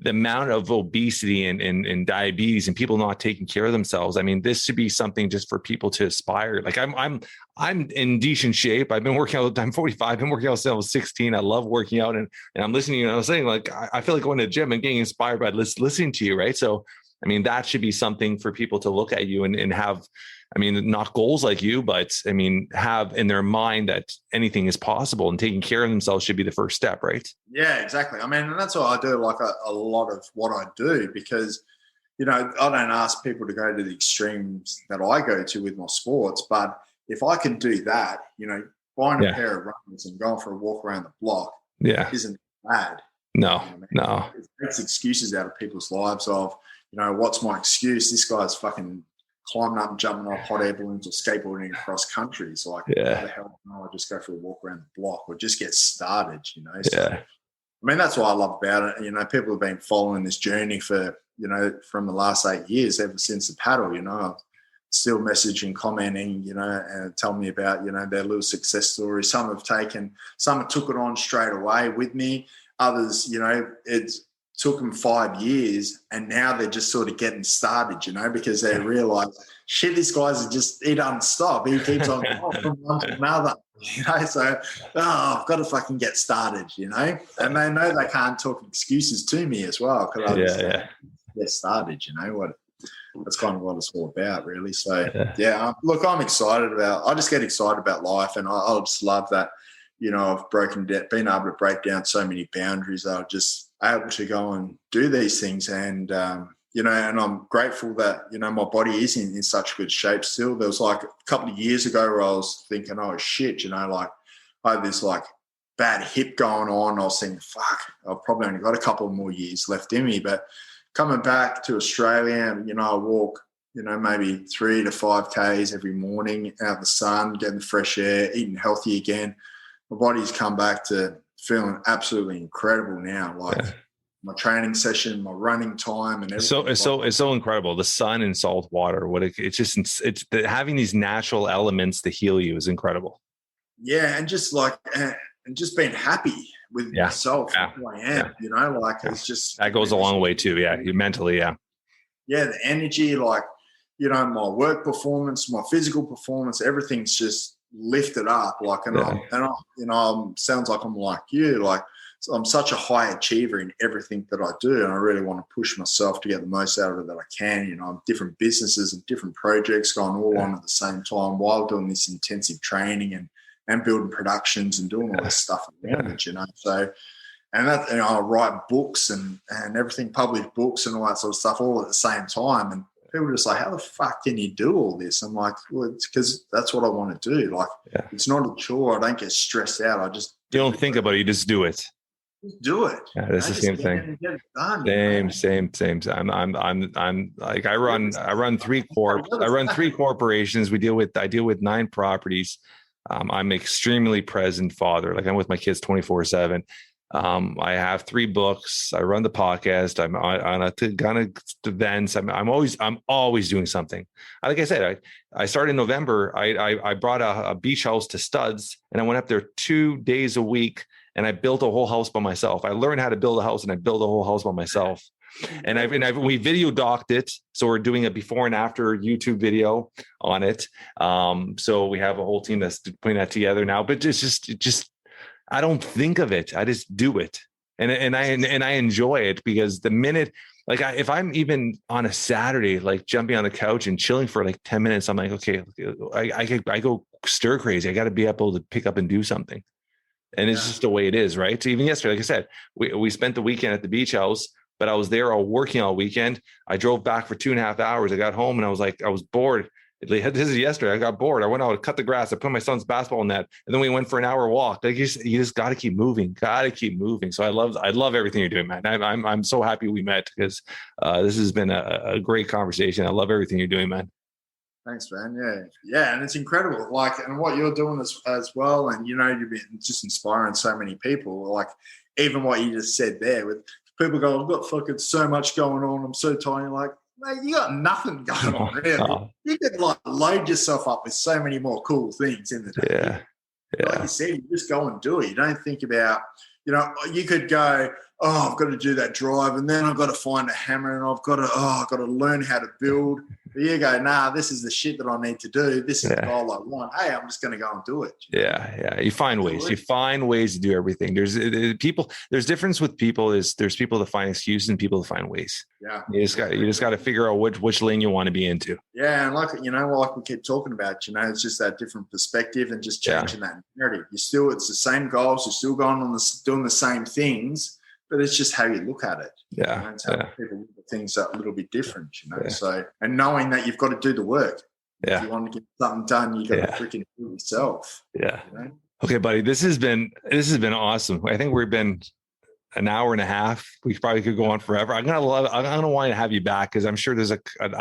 the amount of obesity and diabetes and people not taking care of themselves. I mean, this should be something just for people to aspire. Like I'm in decent shape. I've been working out. I'm 45. I've been working out since I was 16. I love working out, and I'm listening. And I was saying, like, I feel like going to the gym and getting inspired by listening to you. Right. So, I mean, that should be something for people to look at you and have, I mean, not goals like you, but I mean, have in their mind that anything is possible, and taking care of themselves should be the first step, right? Yeah, exactly. I mean, and that's why I do like a lot of what I do, because, I don't ask people to go to the extremes that I go to with my sports, but if I can do that, buying a pair of runners and going for a walk around the block isn't bad. No. It makes excuses out of people's lives of, what's my excuse? This guy's fucking climbing up and jumping off hot air balloons or skateboarding across countries. Like, what the hell? No, I just go for a walk around the block or just get started, So, I mean, that's what I love about it. People have been following this journey for, from the last 8 years, ever since the paddle, still messaging, commenting, and tell me about, their little success stories. Some have took it on straight away with me. Others, it's took them 5 years, and now they're just sort of getting started, because they realize, shit, this guy's he doesn't stop. He keeps on going from one to another, so, I've got to fucking get started, and they know they can't talk excuses to me as well, because I just get started, that's kind of what it's all about, really. So, look, I'm excited I just get excited about life, and I just love that, I've been able to break down so many boundaries. I've just able to go and do these things, and and I'm grateful that my body is in such good shape still. There was like a couple of years ago where I was thinking, oh shit, like I had this like bad hip going on. I was thinking, fuck, I've probably only got a couple more years left in me. But coming back to Australia, I walk maybe 3 to 5 Ks every morning out in the sun, getting the fresh air, eating healthy again. My body's come back to feeling absolutely incredible now. Like my training session, my running time, and everything. It's so incredible. The sun and salt water. It's having these natural elements to heal you is incredible. Yeah, and just being happy with myself, who I am. It's just that goes a long way too. Yeah, you mentally, yeah, the energy, like my work performance, my physical performance, everything's just lifted up, like, and I sounds like I'm like you, like I'm such a high achiever in everything that I do, and I really want to push myself to get the most out of it that I can. You know, I'm different businesses and different projects going all on at the same time while doing this intensive training and building productions and doing all this stuff around it, you know. So, and that, you know, I write books and everything, publish books and all that sort of stuff all at the same time. And people are just like, how the fuck can you do all this? I'm like, well, it's because that's what I want to do. Like, it's not a chore. I don't get stressed out. You don't think about it. You just do it. Just do it. Yeah, that's the same thing. Get it done, Same. I'm like, I run three corporations. I deal with 9 properties. I'm extremely present father. Like, I'm with my kids 24/7. I have 3 books. I run the podcast. I'm on a ton of events. I'm always doing something. Like I said, I started in November. I brought a beach house to Studs, and I went up there 2 days a week, and I built a whole house by myself. I learned how to build a house, and I built a whole house by myself. And we video docked it, so we're doing a before and after YouTube video on it. So we have a whole team that's putting that together now. But it's just I don't think of it. I just do it, and I enjoy it, because the minute, like, if I'm even on a Saturday, like jumping on the couch and chilling for like 10 minutes, I'm like, okay, I go stir crazy. I got to be able to pick up and do something, and it's just the way it is, right? So even yesterday, like I said, we spent the weekend at the beach house, but I was there all working all weekend. I drove back for 2.5 hours. I got home and I was bored. This is yesterday. I got bored. I went out to cut the grass. I put my son's basketball net, and then we went for an hour walk. Like, you just got to keep moving. So I love everything you're doing, man. I'm so happy we met, because this has been a great conversation. I love everything you're doing, man. Thanks, man. Yeah, and it's incredible. Like, and what you're doing as well, and you know, you've been just inspiring so many people. Like, even what you just said there, with people go, I've got fucking so much going on. I'm so tired. Like, mate, you got nothing going on, really. You could like load yourself up with so many more cool things in the day. Yeah. Like you said, you just go and do it. You don't think about, you know, you could go, oh, I've got to do that drive, and then I've got to find a hammer, and I've got to learn how to build. But you go, nah, this is the shit that I need to do. This is the goal I want. Hey, I'm just going to go and do it. Yeah. You find ways. You find ways to do everything. There's difference with people. There's people that find excuses and people that find ways. Yeah. You just got to figure out which lane you want to be into. Yeah, and like we keep talking about, you know, it's just that different perspective and just changing that narrative. It's the same goals. You're still going on doing the same things, but it's just how you look at it. Yeah. You know, it's how people look at things are a little bit different, you know. So, and knowing that you've got to do the work. If you want to get something done, you got to freaking do it yourself. Yeah. You know? Okay, buddy. This has been awesome. I think we've been an hour and a half. We probably could go on forever. I'm gonna want to have you back, because I'm sure there's a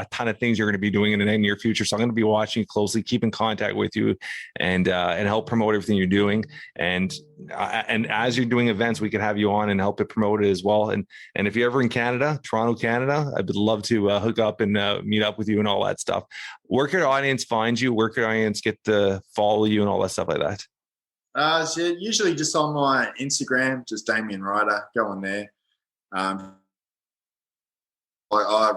ton of things you're going to be doing in the near future. So I'm going to be watching you closely, keep in contact with you, and help promote everything you're doing. And as you're doing events, we can have you on and help it promote it as well. And if you're ever in Canada, Toronto, Canada, I'd love to hook up and meet up with you and all that stuff. Where can our audience find you? Where can our audience get to follow you and all that stuff like that? So usually just on my Instagram, just Damien Ryder. Go on there. I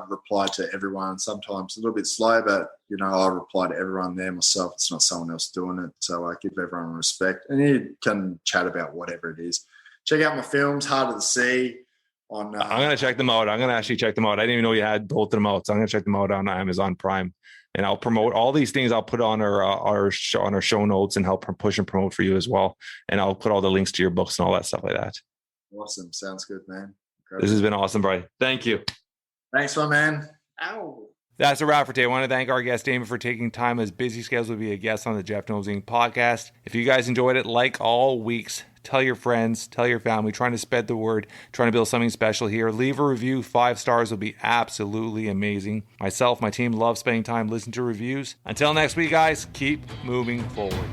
reply to everyone. Sometimes a little bit slow, but you know, I reply to everyone there myself. It's not someone else doing it, so I give everyone respect. And you can chat about whatever it is. Check out my films, Heart of the Sea. I'm gonna check them out. I'm gonna actually check them out. I didn't even know you had both of them out, so I'm gonna check them out on Amazon Prime. And I'll promote all these things. I'll put on our show notes and help push and promote for you as well. And I'll put all the links to your books and all that stuff like that. Awesome. Sounds good, man. This has been awesome, Brian. Thank you. Thanks, my man. Ow. That's a wrap for today. I want to thank our guest, Damien, for taking time as busy schedules to be a guest on the Jeff Knows Inc. podcast. If you guys enjoyed it, like all weeks, tell your friends, tell your family, trying to spread the word, trying to build something special here. Leave a review. 5 stars will be absolutely amazing. Myself, my team love spending time listening to reviews. Until next week, guys, keep moving forward.